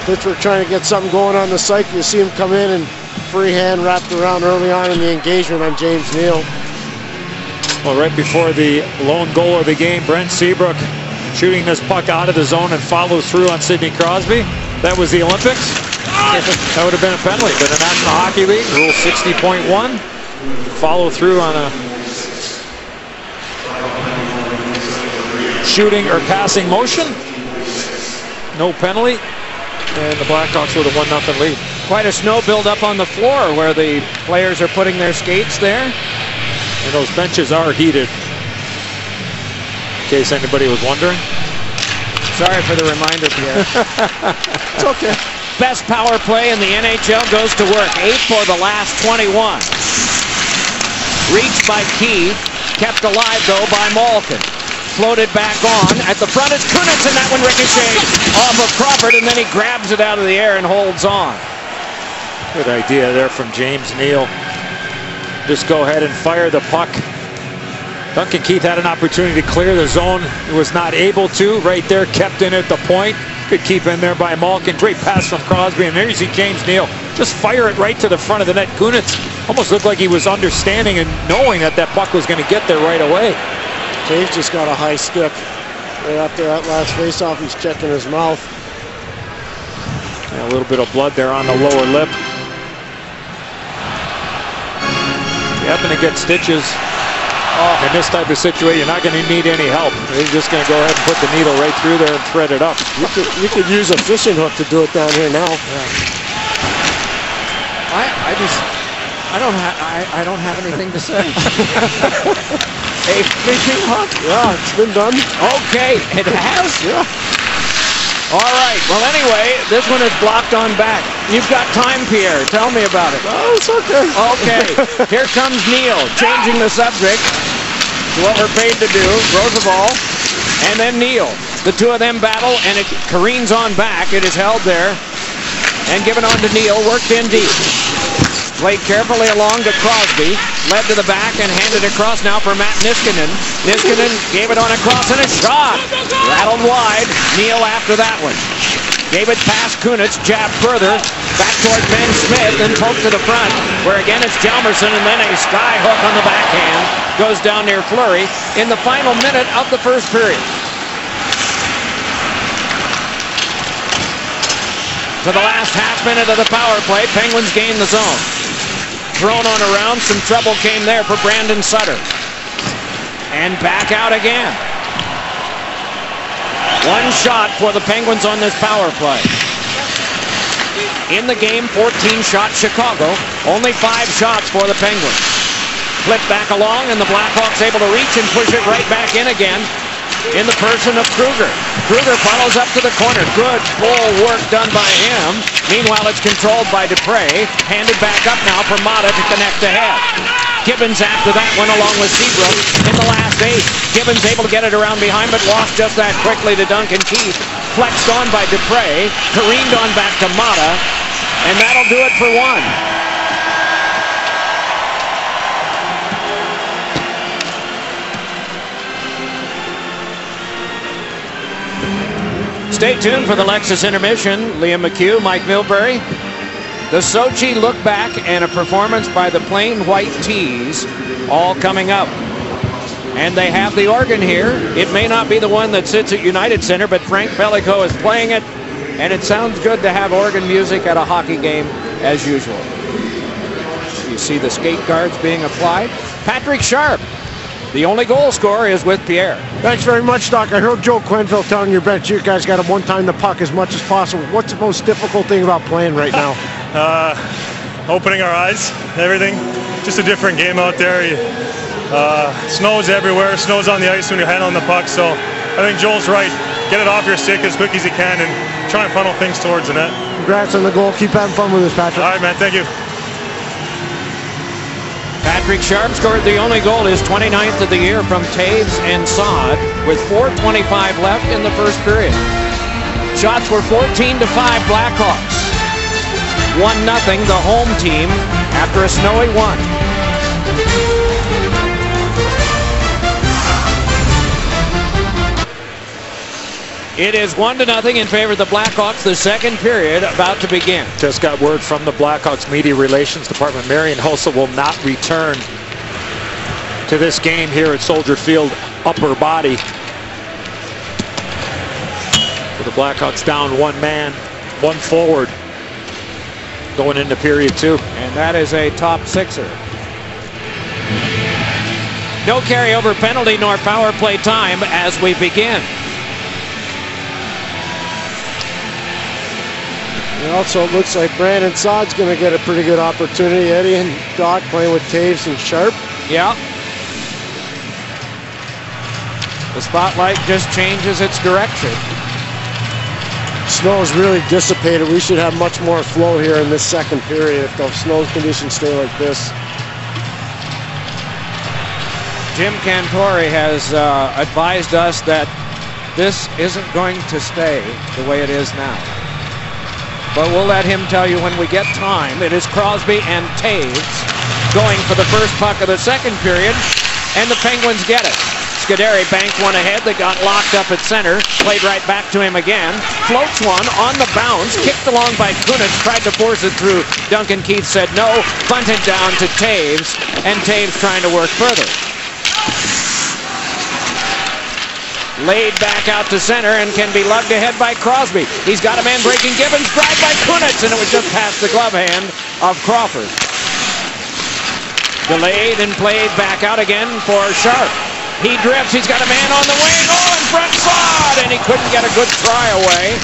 Pittsburgh trying to get something going on the cycle. You see him come in and free hand wrapped around early on in the engagement on James Neal. Well, right before the lone goal of the game, Brent Seabrook shooting this puck out of the zone and follows through on Sidney Crosby. That was the Olympics. That would have been a penalty, but in the National Hockey League, Rule 60.1, follow through on a shooting or passing motion. No penalty, and the Blackhawks with a 1-0 lead. Quite a snow build-up on the floor where the players are putting their skates there. And those benches are heated, in case anybody was wondering. Sorry for the reminder, Pierre. It's okay. Best power play in the NHL goes to work. 8 for the last 21. Reached by Key. Kept alive, though, by Malkin. Floated back on. At the front is Kunitz, and that one ricocheted off of Crawford, and then he grabs it out of the air and holds on. Good idea there from James Neal. Just go ahead and fire the puck. Duncan Keith had an opportunity to clear the zone. He was not able to. Right there, kept in at the point. Good keep in there by Malkin. Great pass from Crosby. And there you see James Neal just fire it right to the front of the net. Kunitz almost looked like he was understanding and knowing that that puck was going to get there right away. Dave just got a high stick. Right after that last faceoff, he's checking his mouth. And a little bit of blood there on the lower lip. If you happen to get stitches in this type of situation, you're not going to need any help. You're just going to go ahead and put the needle right through there and thread it up. You could use a fishing hook to do it down here now. Yeah. I don't have anything to say. A fishing hook? Yeah, it's been done. Okay, it has? Yeah. All right. Well, anyway, this one is blocked on back. You've got time, Pierre. Tell me about it. Oh, it's okay. Okay. Here comes Neal, changing the subject to what we're paid to do. Roosevelt, and then Neal. The two of them battle, and it careens on back. It is held there and given on to Neal, worked in deep. Played carefully along to Crosby, led to the back and handed across now for Matt Niskanen. Niskanen gave it on across and a shot. Rattled wide. Neal after that one. Gave it past Kunitz, jabbed further, back toward Ben Smith, and poked to the front, where again it's Chalmerson, and then a sky hook on the backhand. Goes down near Fleury in the final minute of the first period. To the last half minute of the power play, Penguins gain the zone. Thrown on around, some trouble came there for Brandon Sutter. And back out again. One shot for the Penguins on this power play. In the game, 14 shots Chicago, only 5 shots for the Penguins. Flipped back along, and the Blackhawks able to reach and push it right back in again in the person of Kruger. Kruger follows up to the corner. Good full work done by him. Meanwhile, it's controlled by Dupre. Handed back up now for Mata to connect ahead. Gibbons after that one along with Seabrook in the last 8. Gibbons able to get it around behind, but lost just that quickly to Duncan Keith. Flexed on by Dupre. Careened on back to Mata. And that'll do it for one. Stay tuned for the Lexus Intermission. Liam McHugh, Mike Milbury. The Sochi look back and a performance by the Plain White Tees all coming up. And they have the organ here. It may not be the one that sits at United Center, but Frank Pellico is playing it. And it sounds good to have organ music at a hockey game as usual. You see the skate guards being applied. Patrick Sharp, the only goal scorer, is with Pierre. Thanks very much, Doc. I heard Joe Quenneville telling your bench you guys got to one-time the puck as much as possible. What's the most difficult thing about playing right now? Opening our eyes, everything. Just a different game out there. Snow's everywhere. Snow's on the ice when you're handling the puck, so I think Joel's right. Get it off your stick as quick as you can and try and funnel things towards the net. Congrats on the goal. Keep having fun with this, Patrick. All right, man. Thank you. Patrick Sharp scored the only goal, his 29th of the year from Taves and Saad, with 4:25 left in the first period. Shots were 14-5 Blackhawks. 1-0 the home team after a snowy one. It is 1-0 in favor of the Blackhawks. The second period about to begin. Just got word from the Blackhawks Media Relations Department. Marian Hossa will not return to this game here at Soldier Field, upper body. With the Blackhawks down one man, one forward, going into period 2. And that is a top sixer. No carryover penalty nor power play time as we begin. And also, it looks like Brandon Saad's going to get a pretty good opportunity. Eddie and Doc playing with Taves and Sharp. Yeah. The spotlight just changes its direction. Snow is really dissipated. We should have much more flow here in this second period if the snow conditions stay like this. Jim Cantore has advised us that this isn't going to stay the way it is now. But we'll let him tell you when we get time. It is Crosby and Taves going for the first puck of the second period, and the Penguins get it. Scuderi banked one ahead that got locked up at center, played right back to him again, floats one on the bounce, kicked along by Kunitz, tried to force it through. Duncan Keith said no, bunted down to Taves, and Taves trying to work further. Laid back out to center and can be lugged ahead by Crosby. He's got a man breaking Gibbons, drive by Kunitz, and it was just past the glove hand of Crawford. Delayed and played back out again for Sharp. He drifts, he's got a man on the wing, in front Saad, and he couldn't get a good try away.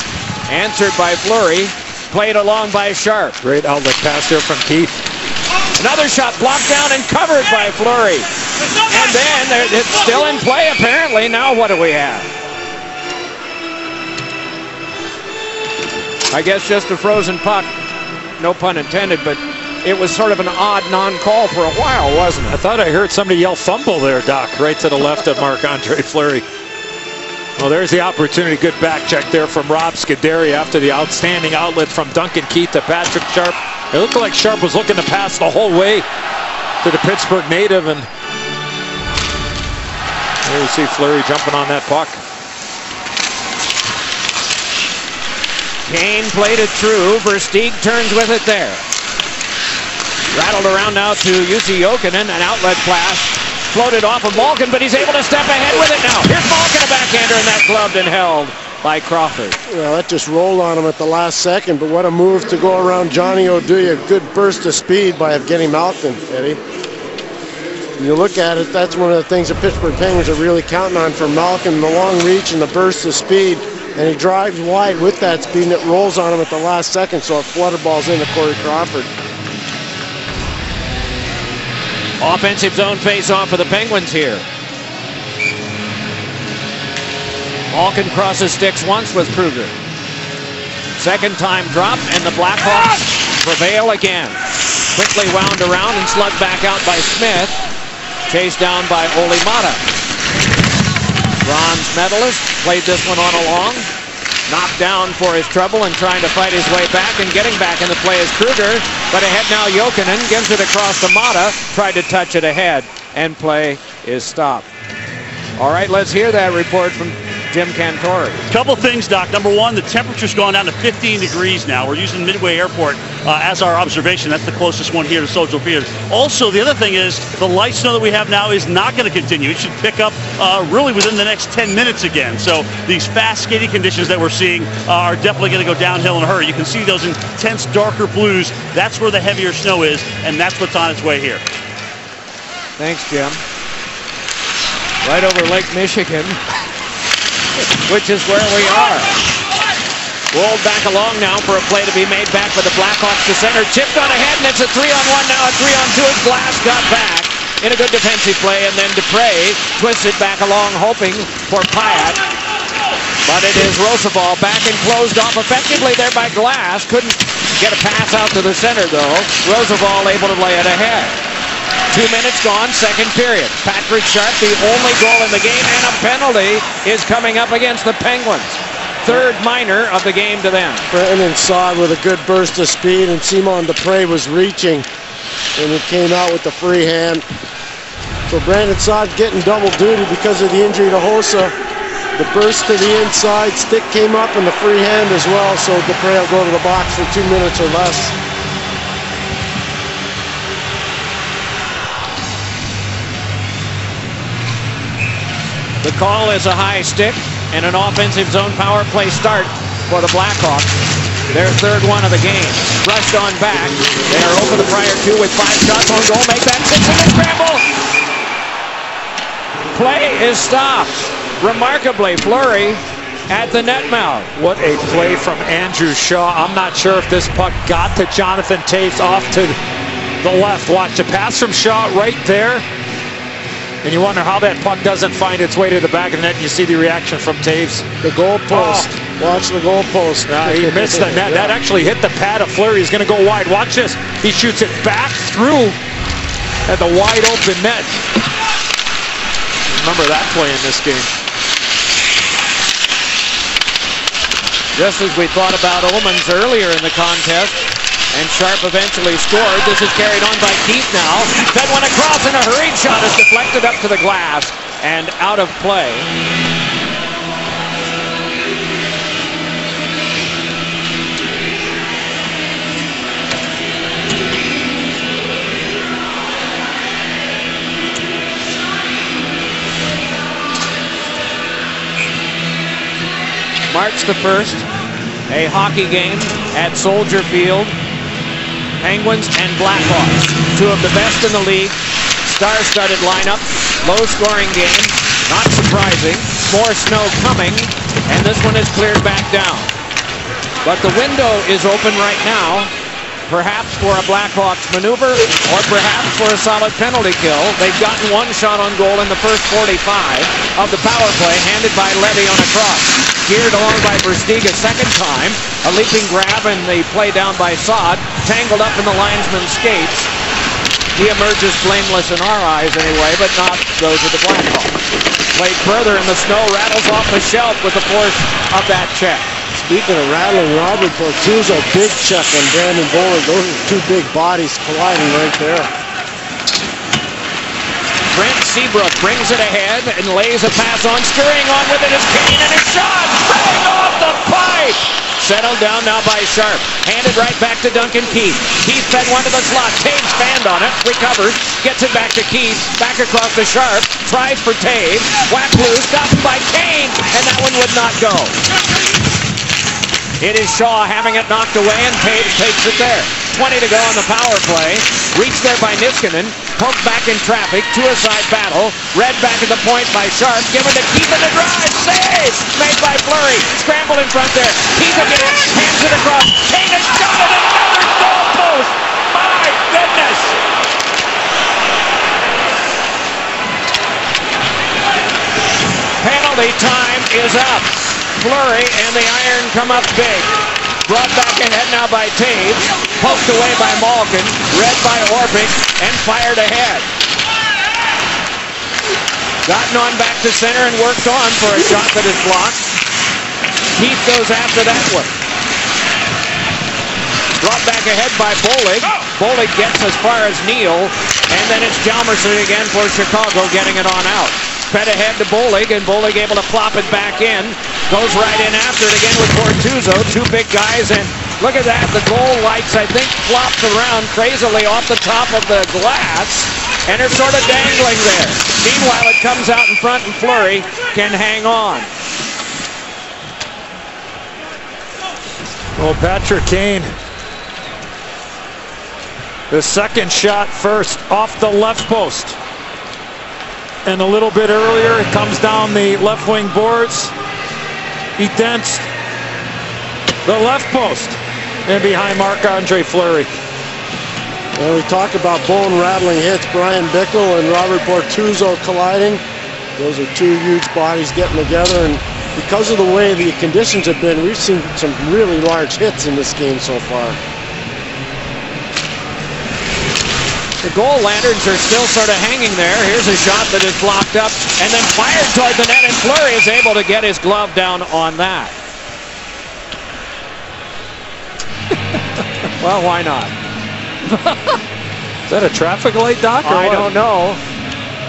Answered by Fleury, played along by Sharp. Great outlet pass there from Keith. Another shot blocked down and covered by Fleury. And then it's still in play apparently. Now what do we have? I guess just a frozen puck. No pun intended, but it was sort of an odd non-call for a while, wasn't it? I thought I heard somebody yell fumble there, Doc, right to the left of Marc-Andre Fleury. Well, there's the opportunity. Good back check there from Rob Scuderi after the outstanding outlet from Duncan Keith to Patrick Sharp. It looked like Sharp was looking to pass the whole way to the Pittsburgh native, and there you see Fleury jumping on that puck. Kane played it through. Versteeg turns with it there. Rattled around now to Jussi Jokinen, an outlet flash. Floated off of Malkin, but he's able to step ahead with it now. Here's Malkin, a backhander, and that gloved and held by Crawford. Well, that just rolled on him at the last second, but what a move to go around Johnny Oduya. Good burst of speed by Evgeny Malkin, Eddie. When you look at it, that's one of the things the Pittsburgh Penguins are really counting on from Malkin, the long reach and the burst of speed. And he drives wide with that speed, and it rolls on him at the last second, so it flutter balls into Corey Crawford. Offensive zone face-off for the Penguins here. Malkin crosses sticks once with Kruger. Second time drop, and the Blackhawks prevail again. Quickly wound around and slugged back out by Smith. Chased down by Olli Maatta. Bronze medalist played this one on along. Knocked down for his trouble and trying to fight his way back, and getting back in the play is Kruger. But ahead now Jokinen gives it across to Maatta. Tried to touch it ahead, and play is stopped. All right, let's hear that report from Jim Cantore. Couple things, Doc. Number one, the temperature's gone down to 15 degrees now. We're using Midway Airport as our observation. That's the closest one here to Soldier Field. Also, the other thing is the light snow that we have now is not going to continue. It should pick up really within the next 10 minutes again. So these fast skating conditions that we're seeing are definitely going to go downhill in a hurry. You can see those intense darker blues. That's where the heavier snow is, and that's what's on its way here. Thanks, Jim. Right over Lake Michigan, which is where we are. Rolled back along now for a play to be made back for the Blackhawks to center. Chipped on ahead, and it's a 3-on-1 now. A 3-on-2 as Glass got back in a good defensive play, and then Dupre twisted back along, hoping for Pyatt. But it is Roosevelt back and closed off effectively there by Glass. Couldn't get a pass out to the center, though. Roosevelt able to lay it ahead. 2 minutes gone, second period. Patrick Sharp, the only goal in the game, and a penalty is coming up against the Penguins. Third minor of the game to them. Brandon Saad with a good burst of speed, and Simon Dupre was reaching, and he came out with the free hand. So Brandon Saad getting double duty because of the injury to Hossa. The burst to the inside, stick came up, and the free hand as well, so Dupre will go to the box for 2 minutes or less. The call is a high stick and an offensive zone power play start for the Blackhawks. Their third one of the game. Rushed on back. They are over the prior two with 5 shots on goal. Make that 6-minute scramble. Play is stopped. Remarkably, Fleury at the net mouth. What a play from Andrew Shaw. I'm not sure if this puck got to Jonathan Toews off to the left. Watch the pass from Shaw right there. And you wonder how that puck doesn't find its way to the back of the net. You see the reaction from Toews. The goal post. Oh. Watch the goal post. He missed the net. That actually hit the pad of Fleury. He's going to go wide. Watch this. He shoots it back through at the wide open net. Remember that play in this game. Just as we thought about Omans earlier in the contest, and Sharp eventually scored. This is carried on by Keith now. Fed one across, and a hurried shot is deflected up to the glass and out of play. March the 1st, a hockey game at Soldier Field. Penguins and Blackhawks, two of the best in the league. Star-studded lineup, low-scoring game. Not surprising. More snow coming, and this one is cleared back down. But the window is open right now, perhaps for a Blackhawks maneuver, or perhaps for a solid penalty kill. They've gotten one shot on goal in the first 45 of the power play, handed by Levy on a cross. Geared along by Versteeg a second time. A leaping grab and the play down by Saad. Tangled up in the linesman's skates. He emerges blameless in our eyes anyway, but not those of the Blackhawks. Played further and the snow rattles off the shelf with the force of that check. Speaking of rattling, Robert Bortuzzo, big check on Brandon Bollig. Those are two big bodies colliding right there. Brent Seabrook brings it ahead and lays a pass on. Scurrying on with it is Kane, and his shot bang off the pipe. Settled down now by Sharp. Handed right back to Duncan Keith. Keith fed one to the slot. Taves fanned on it. Recovers. Gets it back to Keith. Back across to Sharp. Tries for Taves. Whack loose. Stopped by Kane. And that one would not go. It is Shaw having it knocked away, and Taves takes it there. 20 to go on the power play. Reached there by Niskanen. Poked back in traffic. Two-a-side battle. Read back at the point by Sharp. Given to Keith in the drive. Save! Made by Fleury. Scramble in front there. Keith again. Hands it across. Kane has shot it. Another goal post. My goodness! Penalty time is up. Fleury and the Iron come up big. Brought back ahead now by Taves. Poked away by Malkin. Read by Orpik. And fired ahead. Gotten on back to center and worked on for a shot that is blocked. Keith goes after that one. Brought back ahead by Bollig. Bollig gets as far as Neal. And then it's Hjalmarsson again for Chicago getting it on out. Fed ahead to Bollig, and Bollig able to plop it back in. Goes right in after it again with Bortuzzo. Two big guys, and look at that. The goal lights, I think, flops around crazily off the top of the glass, and are sort of dangling there. Meanwhile, it comes out in front, and Fleury can hang on. Well, Patrick Kane, the second shot first off the left post. And a little bit earlier, it comes down the left wing boards. He dents the left post and behind Marc-Andre Fleury. Well, we talk about bone-rattling hits. Brian Bickle and Robert Bortuzzo colliding. Those are two huge bodies getting together, and because of the way the conditions have been, we've seen some really large hits in this game so far. The goal lanterns are still sort of hanging there. Here's a shot that is blocked up and then fired toward the net, and Fleury is able to get his glove down on that. Well, why not? Is that a traffic light, Doc? I don't know.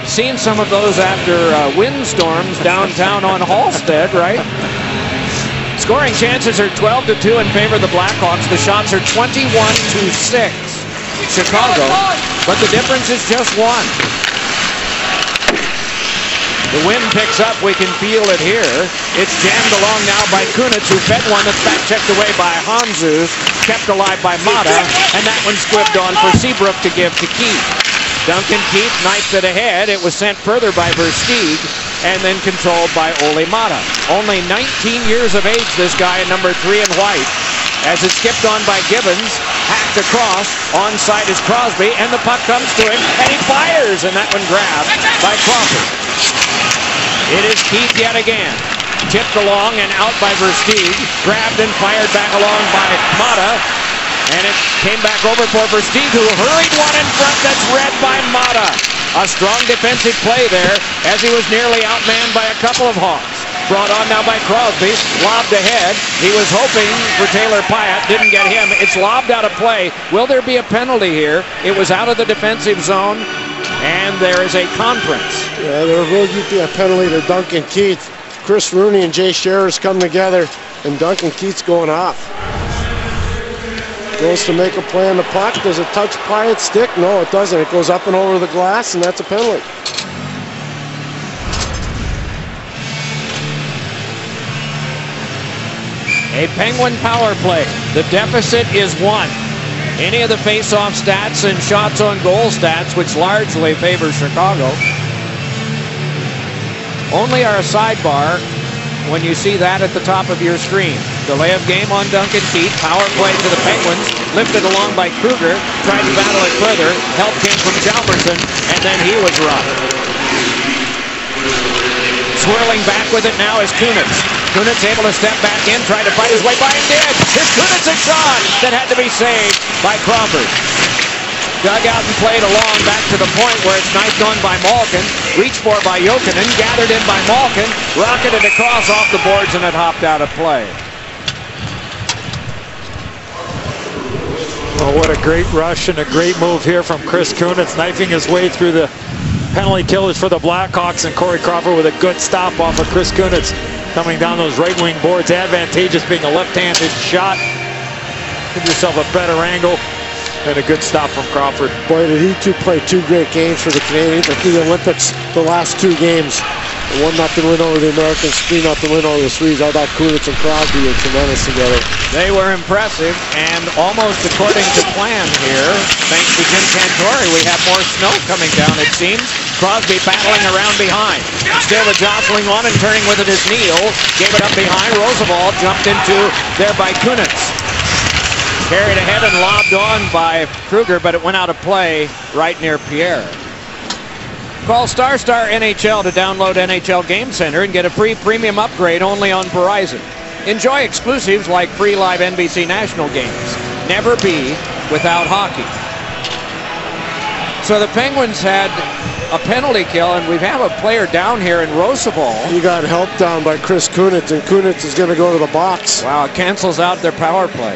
Seen some of those after windstorms downtown on Halstead, right? Scoring chances are 12-2 in favor of the Blackhawks. The shots are 21-6. Chicago, but the difference is just one. The wind picks up. We can feel it here. It's jammed along now by Kunitz, who fed one that's back checked away by Hanzus, kept alive by Mata, and that one squibbed on for Seabrook to give to Keith. Duncan Keith knifed it ahead. It was sent further by Versteeg and then controlled by Ole Mata. Only 19 years of age, this guy in number 3 in white. As it's skipped on by Gibbons, hacked across, onside is Crosby, and the puck comes to him, and he fires, and that one grabbed by Crawford. It is Keith yet again. Tipped along and out by Versteeg, grabbed and fired back along by Mata, and it came back over for Versteeg, who hurried one in front that's read by Mata. A strong defensive play there, as he was nearly outmanned by a couple of Hawks. Brought on now by Crosby, lobbed ahead. He was hoping for Taylor Pyatt, didn't get him. It's lobbed out of play. Will there be a penalty here? It was out of the defensive zone, and there is a conference. Yeah, there will be a penalty to Duncan Keith. Chris Rooney and Jay Sherrers come together, and Duncan Keith's going off. Goes to make a play on the puck. Does it touch Pyatt's stick? No, it doesn't. It goes up and over the glass, and that's a penalty. A Penguin power play. The deficit is 1. Any of the face-off stats and shots on goal stats, which largely favor Chicago. Only our sidebar when you see that at the top of your screen. Delay of game on Duncan Keith. Power play to the Penguins. Lifted along by Kruger. Tried to battle it further. Help came from Jalmerson, and then he was robbed. Swirling back with it now is Kunitz. Kunitz able to step back in, tried to fight his way by, and did. Here's Kunitz, a shot that had to be saved by Crawford. Dug out and played along back to the point where it's knifed on by Malkin. Reached for by Jokinen, gathered in by Malkin, rocketed across off the boards, and it hopped out of play. Oh, what a great rush and a great move here from Chris Kunitz, knifing his way through the penalty killers for the Blackhawks, and Corey Crawford with a good stop off of Chris Kunitz. Coming down those right wing boards, advantageous being a left-handed shot. Give yourself a better angle, and a good stop from Crawford. Boy, did he play 2 great games for the Canadians at the Olympics, the last 2 games. A 1-0 win over the Americans, 3-0 win over the Swedes. I thought Kunitz and Crosby were tremendous together. They were impressive, and almost according to plan here, thanks to Jim Cantore, we have more snow coming down, it seems. Crosby battling around behind. Still the jostling on, and turning with it is Neal. Gave it up behind. Roosevelt jumped into there by Kunitz. Carried ahead and lobbed on by Kruger, but it went out of play right near Pierre. Call Star NHL to download NHL Game Center and get a free premium upgrade only on Verizon. Enjoy exclusives like free live NBC national games. Never be without hockey. So the Penguins had a penalty kill, and we have a player down here in Roosevelt. He got helped down by Chris Kunitz, and Kunitz is going to go to the box. Wow, it cancels out their power play.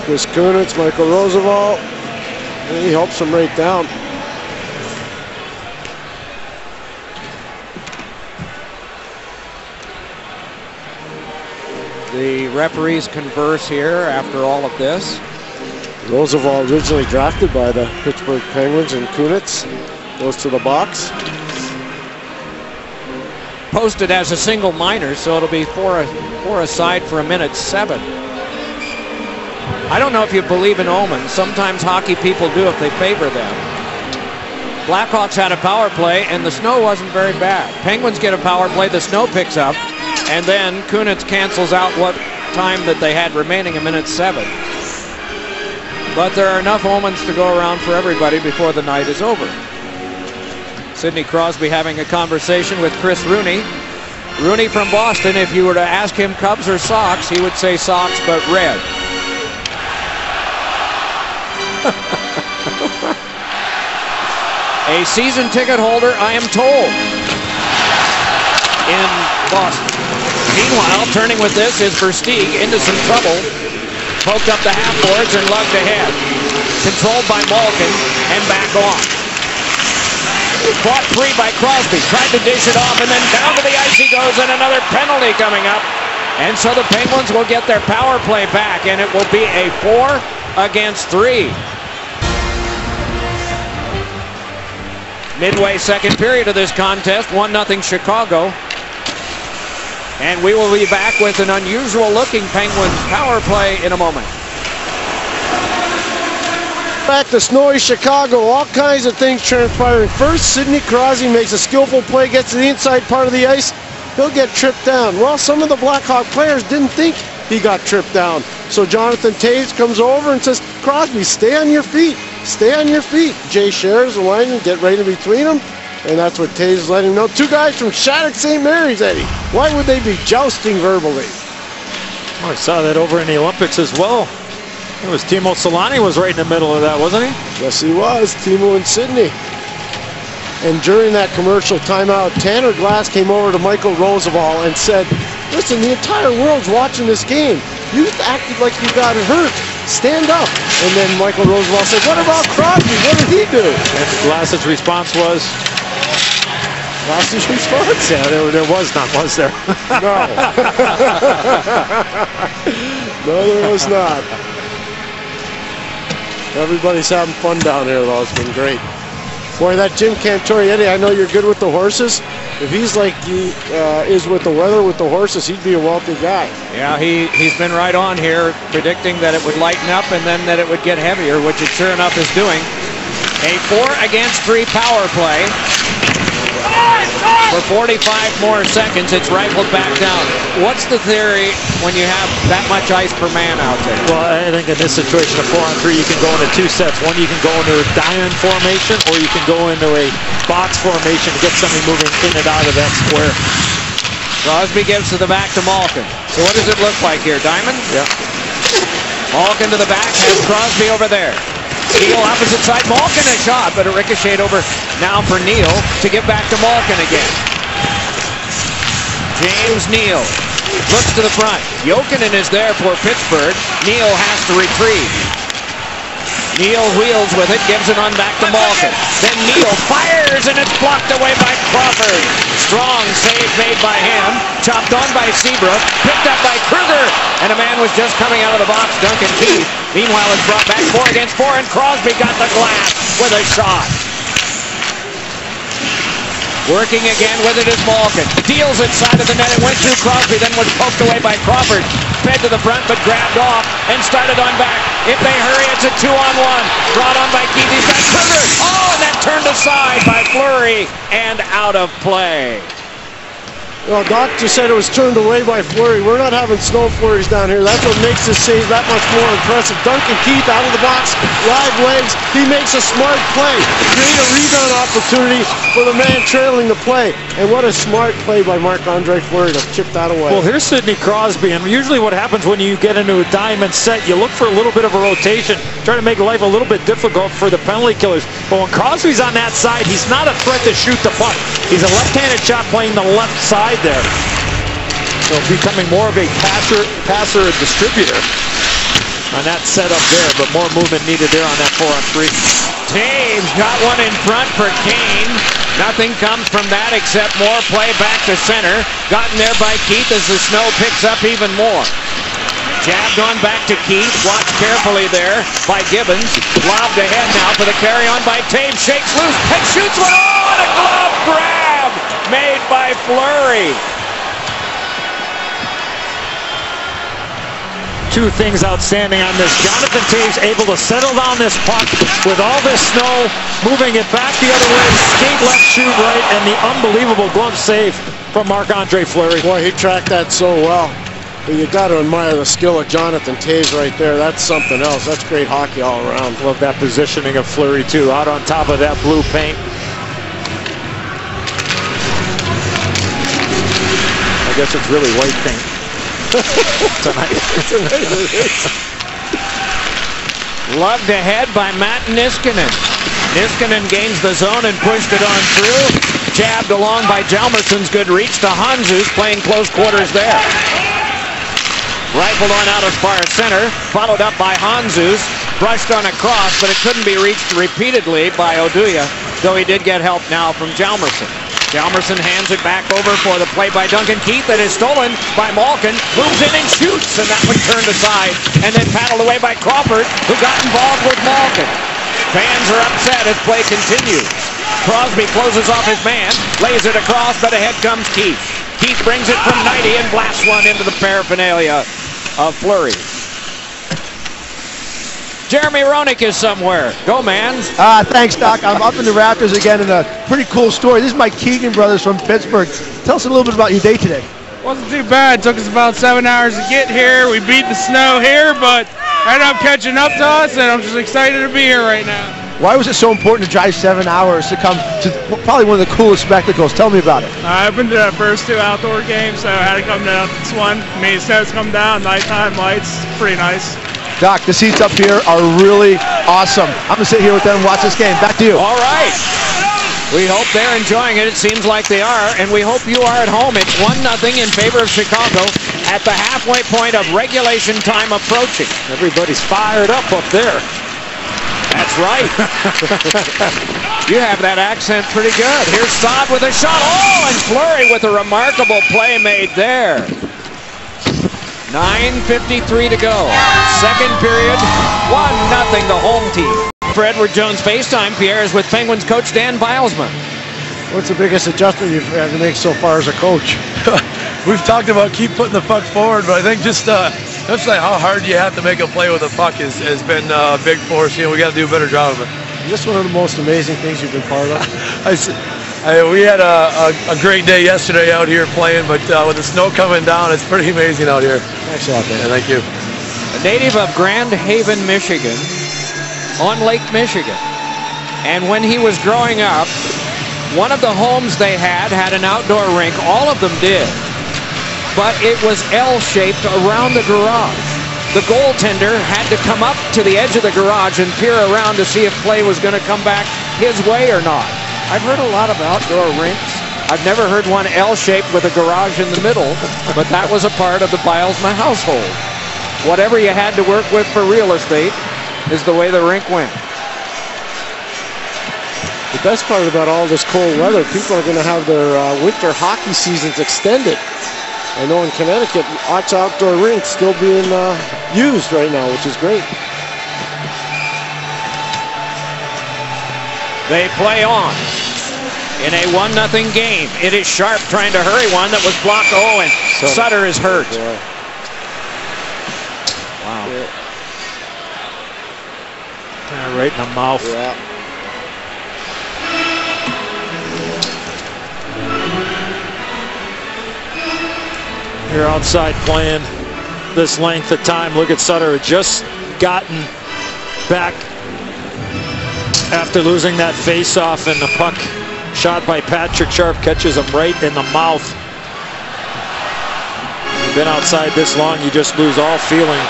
Chris Kunitz, Michael Roosevelt, and he helps him right down. The referees converse here after all of this. Roosevelt originally drafted by the Pittsburgh Penguins, and Kunitz goes to the box. Posted as a single minor, so it'll be four aside for a minute 7. I don't know if you believe in omens. Sometimes hockey people do if they favor them. Blackhawks had a power play, and the snow wasn't very bad. Penguins get a power play, the snow picks up, and then Kunitz cancels out what time that they had remaining, a minute 7. But there are enough omens to go around for everybody before the night is over. Sidney Crosby having a conversation with Chris Rooney. Rooney from Boston, if you were to ask him Cubs or Sox, he would say Sox, but red. A season ticket holder, I am told, in Boston. Meanwhile, turning with this is Versteeg into some trouble. Poked up the half boards and lugged ahead. Controlled by Malkin and back on. Fought free by Crosby. Tried to dish it off and then down to the ice he goes, and another penalty coming up. And so the Penguins will get their power play back, and it will be a 4-against-3. Midway second period of this contest, 1-0 Chicago. And we will be back with an unusual looking Penguins power play in a moment. Back to snowy Chicago, all kinds of things transpiring. First, Sidney Crosby makes a skillful play, gets to the inside part of the ice. He'll get tripped down. Well, some of the Blackhawk players didn't think he got tripped down. So Jonathan Toews comes over and says, Crosby, stay on your feet. Stay on your feet. Jay Sherr's the lineman, get right in between them. And that's what Toews is letting him know. Two guys from Shattuck St. Mary's, Eddie. Why would they be jousting verbally? Oh, I saw that over in the Olympics as well. It was Timo Solani was right in the middle of that, wasn't he? Yes, he was. Timo and Sidney. And during that commercial timeout, Tanner Glass came over to Michael Roosevelt and said, listen, the entire world's watching this game. You acted like you got hurt. Stand up. And then Michael Roosevelt said, what about Crosby? What did he do? And Glass's response was? Glass's response? Yeah, there was none, was there? No. No, there was not. Everybody's having fun down here, though. It's been great. Boy, that Jim Cantori, Eddie, I know you're good with the horses. If he's like he is with the weather with the horses, he'd be a wealthy guy. Yeah, he's been right on here, predicting that it would lighten up and then that it would get heavier, which it sure enough is doing. A 4-against-3 power play. For 45 more seconds, it's rifled back down. What's the theory when you have that much ice per man out there? Well, I think in this situation of 4-on-3, you can go into two sets. One, you can go into a diamond formation, or you can go into a box formation to get somebody moving in and out of that square. Crosby gives to the back to Malkin. So what does it look like here? Diamond? Yeah. Malkin to the back, has Crosby over there. Neal opposite side, Malkin a shot, but it ricocheted over now for Neal to get back to Malkin again. James Neal looks to the front. Jokinen is there for Pittsburgh. Neal has to retrieve. Neal wheels with it, gives it on back to Malkin. Then Neal fires, and it's blocked away by Crawford. Strong save made by him. Chopped on by Seabrook. Picked up by Kruger. And a man was just coming out of the box, Duncan Keith. Meanwhile, it's brought back 4-against-4, and Crosby got the glass with a shot. Working again with it is Malkin. Deals it side of the net. It went through Crosby, then was poked away by Crawford. Fed to the front, but grabbed off and started on back. If they hurry, it's a 2-on-1. Brought on by Keith. He's got Kruger. Oh, and that turned aside by Fleury and out of play. Well, Doc just said it was turned away by Fleury. We're not having snow flurries down here. That's what makes this save that much more impressive. Duncan Keith out of the box, live legs. He makes a smart play. Create a rebound opportunity for the man trailing the play. And what a smart play by Marc-Andre Fleury to chip that away. Well, here's Sidney Crosby, and usually what happens when you get into a diamond set, you look for a little bit of a rotation, try to make life a little bit difficult for the penalty killers. But when Crosby's on that side, he's not a threat to shoot the puck. He's a left-handed shot playing the left side there. So becoming more of a passer and distributor on that setup there, but more movement needed there on that 4-on-3. Taves got one in front for Kane. Nothing comes from that except more play back to center. Gotten there by Keith as the snow picks up even more. Jabbed on back to Keith. Watched carefully there by Gibbons. Lobbed ahead now for the carry on by Taves. Shakes loose and shoots one. Oh, and a glove grab made by Fleury. Two things outstanding on this. Jonathan Toews able to settle down this puck with all this snow, moving it back the other way, skate left, shoot right, and the unbelievable glove save from Marc-Andre Fleury. Boy, he tracked that so well. But you got to admire the skill of Jonathan Toews right there. That's something else. That's great hockey all around. Love that positioning of Fleury too, out on top of that blue paint. guess it's really white paint tonight. Lugged ahead by Matt Niskanen. Niskanen gains the zone and pushed it on through. Jabbed along by Hjalmarsson's good reach to Handzus, playing close quarters there. Rifled on out of far center, followed up by Handzus. Brushed on a cross, but it couldn't be reached repeatedly by Oduya, though he did get help now from Hjalmarsson. Hjalmarsson hands it back over for the play by Duncan Keith. That is stolen by Malkin. Moves in and shoots, and that one turned aside and then paddled away by Crawford, who got involved with Malkin. Fans are upset as play continues. Crosby closes off his man, lays it across, but ahead comes Keith. Keith brings it from 90 and blasts one into the paraphernalia of Fleury. Jeremy Roenick is somewhere. Go, man. Thanks, Doc. I'm up in the Raptors again, and a pretty cool story. This is my Keegan brothers from Pittsburgh. Tell us a little bit about your day today. Wasn't too bad. It took us about 7 hours to get here. We beat the snow here, but ended up catching up to us, and I'm just excited to be here right now. Why was it so important to drive 7 hours to come to probably one of the coolest spectacles? Tell me about it. I've been to the first 2 outdoor games, so I had to come down to this one. I mean, snow's come down, nighttime lights, pretty nice. Doc, the seats up here are really awesome. I'm going to sit here with them and watch this game. Back to you. All right. We hope they're enjoying it. It seems like they are, and we hope you are at home. It's 1-0 in favor of Chicago at the halfway point of regulation time approaching. Everybody's fired up there. That's right. You have that accent pretty good. Here's Saad with a shot. Oh, and Fleury with a remarkable play made there. 9:53 to go. Second period, 1-0 the home team. For Edward Jones FaceTime, Pierre is with Penguins coach Dan Bilesman. What's the biggest adjustment you've had to make so far as a coach? We've talked about keep putting the puck forward, but I think just like how hard you have to make a play with a puck has been big for us. You know, we got to do a better job of it. Is this one of the most amazing things you've been part of? We had a great day yesterday out here playing, but with the snow coming down, it's pretty amazing out here. Thanks a lot, man. Yeah, thank you. A native of Grand Haven, Michigan, on Lake Michigan. And when he was growing up, one of the homes they had an outdoor rink. All of them did. But it was L-shaped around the garage. The goaltender had to come up to the edge of the garage and peer around to see if play was going to come back his way or not. I've heard a lot of outdoor rinks. I've never heard one L-shaped with a garage in the middle, but that was a part of the Bilesma household. Whatever you had to work with for real estate is the way the rink went. The best part about all this cold weather, people are going to have their winter hockey seasons extended. I know in Connecticut, lots of outdoor rinks still being used right now, which is great. They play on in a 1-0 game. It is Sharp trying to hurry one that was blocked. Oh, and Sutter is hurt. Yeah. Wow. Yeah. Right in the mouth. Yeah. You're outside playing this length of time. Look at Sutter, had just gotten back after losing that face-off, and the puck shot by Patrick Sharp catches him right in the mouth. You've been outside this long, you just lose all feeling.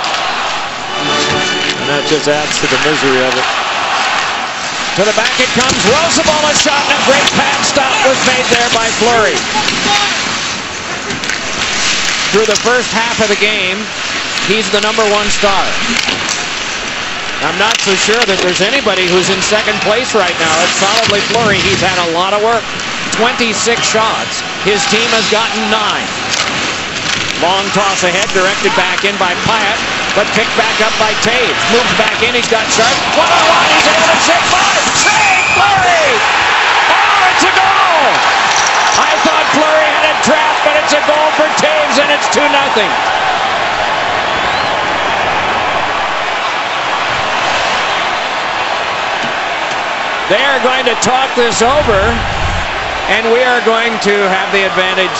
And that just adds to the misery of it. To the back it comes. Rosabal a shot, and a great pad stop was made there by Fleury. Through the first half of the game, he's the #1 star. I'm not so sure that there's anybody who's in second place right now. It's solidly Fleury. He's had a lot of work. 26 shots. His team has gotten 9. Long toss ahead, directed back in by Pyatt, but picked back up by Taves. Moves back in, he's got Sharp. 1-on-1, he's able to save Fleury. Save Fleury! Oh, it's a goal! I thought Fleury had it trapped, but it's a goal for Taves, and it's 2-0. They are going to talk this over, and we are going to have the advantage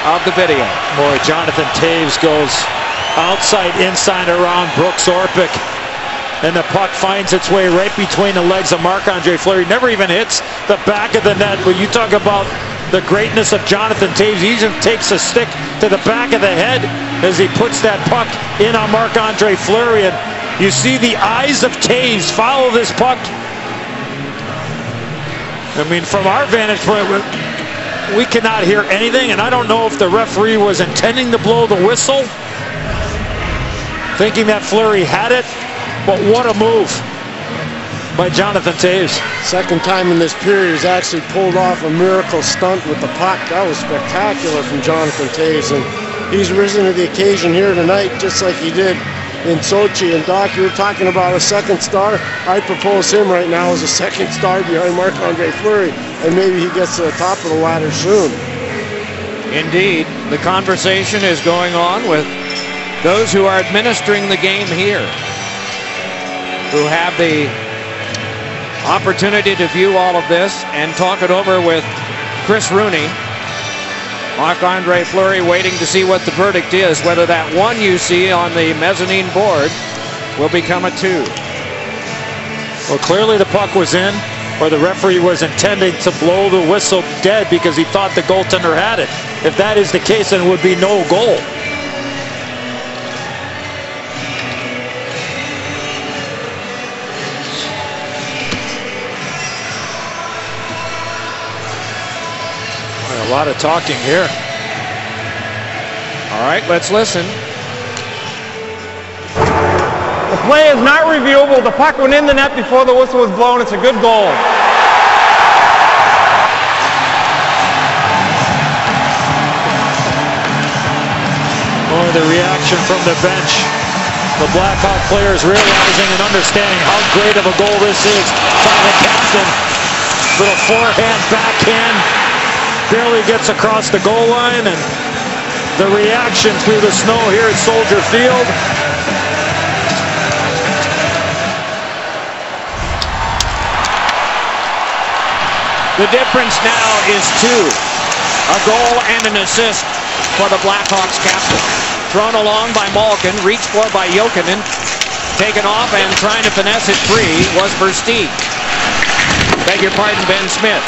of the video. Boy, Jonathan Taves goes outside, inside, around Brooks Orpik, and the puck finds its way right between the legs of Marc-Andre Fleury. Never even hits the back of the net, but you talk about the greatness of Jonathan Toews. He even takes a stick to the back of the head as he puts that puck in on Marc-Andre Fleury. And you see the eyes of Toews follow this puck. I mean, from our vantage point, we cannot hear anything, and I don't know if the referee was intending to blow the whistle, thinking that Fleury had it, but what a move by Jonathan Toews. Second time in this period he's actually pulled off a miracle stunt with the puck. That was spectacular from Jonathan Toews, and he's risen to the occasion here tonight just like he did in Sochi. And Doc, you were talking about a second star. I propose him right now as a second star behind Marc-Andre Fleury, and maybe he gets to the top of the ladder soon. Indeed, the conversation is going on with those who are administering the game here, who have the opportunity to view all of this and talk it over with Chris Rooney. Marc-Andre Fleury waiting to see what the verdict is, whether that one you see on the mezzanine board will become a 2. Well, clearly the puck was in, or the referee was intending to blow the whistle dead because he thought the goaltender had it. If that is the case, then it would be no goal. A lot of talking here. All right, let's listen. The play is not reviewable. The puck went in the net before the whistle was blown. It's a good goal. Oh, the reaction from the bench. The Blackhawk players realizing and understanding how great of a goal this is by the captain. Little forehand, backhand. Barely gets across the goal line, and the reaction through the snow here at Soldier Field. The difference now is 2. A goal and an assist for the Blackhawks captain. Thrown along by Malkin, reached for by Jokinen. Taken off and trying to finesse it free was Versteeg. Beg your pardon, Ben Smith.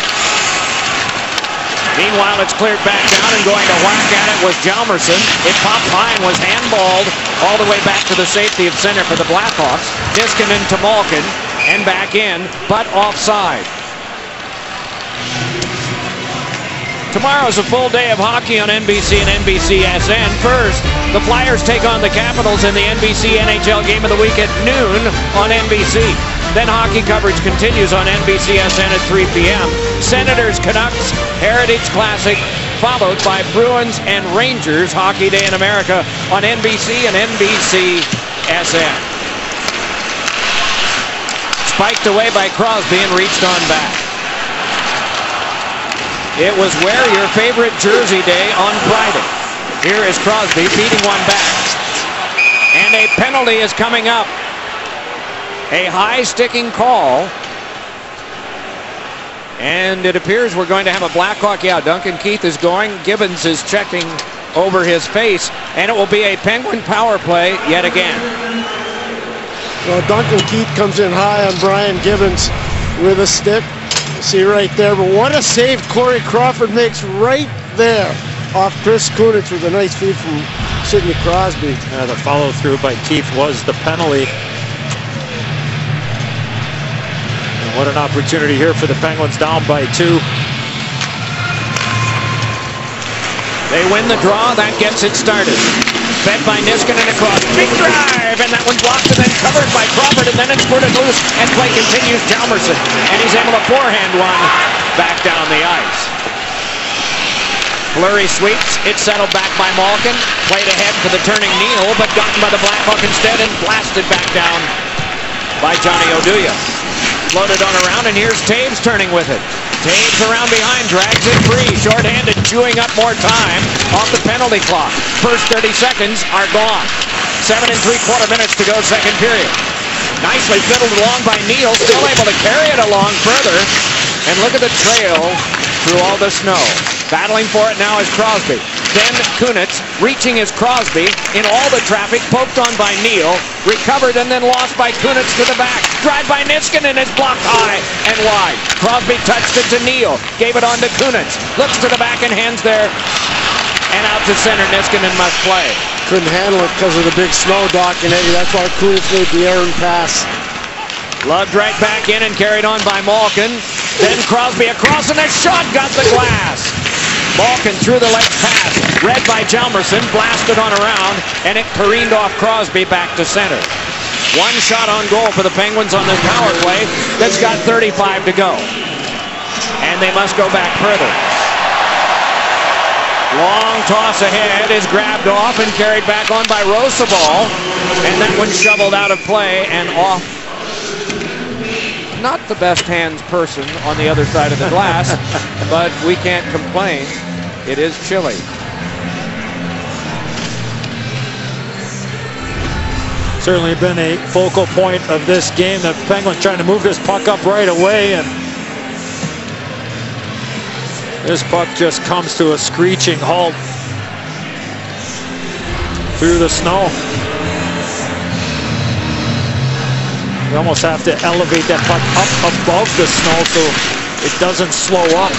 Meanwhile, it's cleared back down, and going to whack at it was Hjalmarsson. It popped high and was handballed all the way back to the safety of center for the Blackhawks. Niskanen to Malkin, and back in, but offside. Tomorrow's a full day of hockey on NBC and NBCSN. First, the Flyers take on the Capitals in the NBC NHL Game of the Week at noon on NBC. Then hockey coverage continues on NBCSN at 3 p.m. Senators, Canucks, Heritage Classic, followed by Bruins and Rangers Hockey Day in America on NBC and NBCSN. Spiked away by Crosby and reached on back. It was wear your favorite jersey day on Friday. Here is Crosby beating one back. And a penalty is coming up. A high sticking call. And it appears we're going to have a Blackhawk. Yeah, Duncan Keith is going. Gibbons is checking over his face. And it will be a Penguin power play yet again. Well, Duncan Keith comes in high on Brian Gibbons with a stick. See right there. But what a save Corey Crawford makes right there off Chris Kunitz with a nice feed from Sidney Crosby. The follow through by Keith was the penalty. What an opportunity here for the Penguins, down by 2. They win the draw. That gets it started. Fed by Niskanen across. Big drive, and that one's blocked and then covered by Crawford, and then it's squirted loose, and play continues. Hjalmarsson, and he's able to forehand one back down the ice. Fleury sweeps. It's settled back by Malkin. Played ahead for the turning Neal, but gotten by the Blackhawk instead and blasted back down by Johnny Oduya. Floated on around, and here's Toews turning with it. Toews around behind, drags it free. Short-handed, chewing up more time off the penalty clock. First 30 seconds are gone. 7 3/4 minutes to go, second period. Nicely fiddled along by Neal, still able to carry it along further. And look at the trail through all the snow. Battling for it now is Crosby. Then Kunitz, reaching is Crosby, in all the traffic, poked on by Neal, recovered and then lost by Kunitz to the back. Drive by Niskanen, it's blocked high and wide. Crosby touched it to Neal, gave it on to Kunitz, looks to the back and hands there, and out to center. Niskanen must play. Couldn't handle it because of the big snow, Doc and Eddie. That's why Kunitz made the errant pass. Lugged right back in and carried on by Malkin. Then Crosby across and a shot got the glass. Malkin threw the legs pass, read by Hjalmarsson, blasted on around, and it careened off Crosby back to center. One shot on goal for the Penguins on this power play that's got 35 to go. And they must go back further. Long toss ahead is grabbed off and carried back on by Rosabal, and that one shoveled out of play and off. Not the best hands person on the other side of the glass, but we can't complain. It is chilly. Certainly been a focal point of this game. The Penguins trying to move this puck up right away, and this puck just comes to a screeching halt through the snow. You almost have to elevate that puck up above the snow so it doesn't slow up.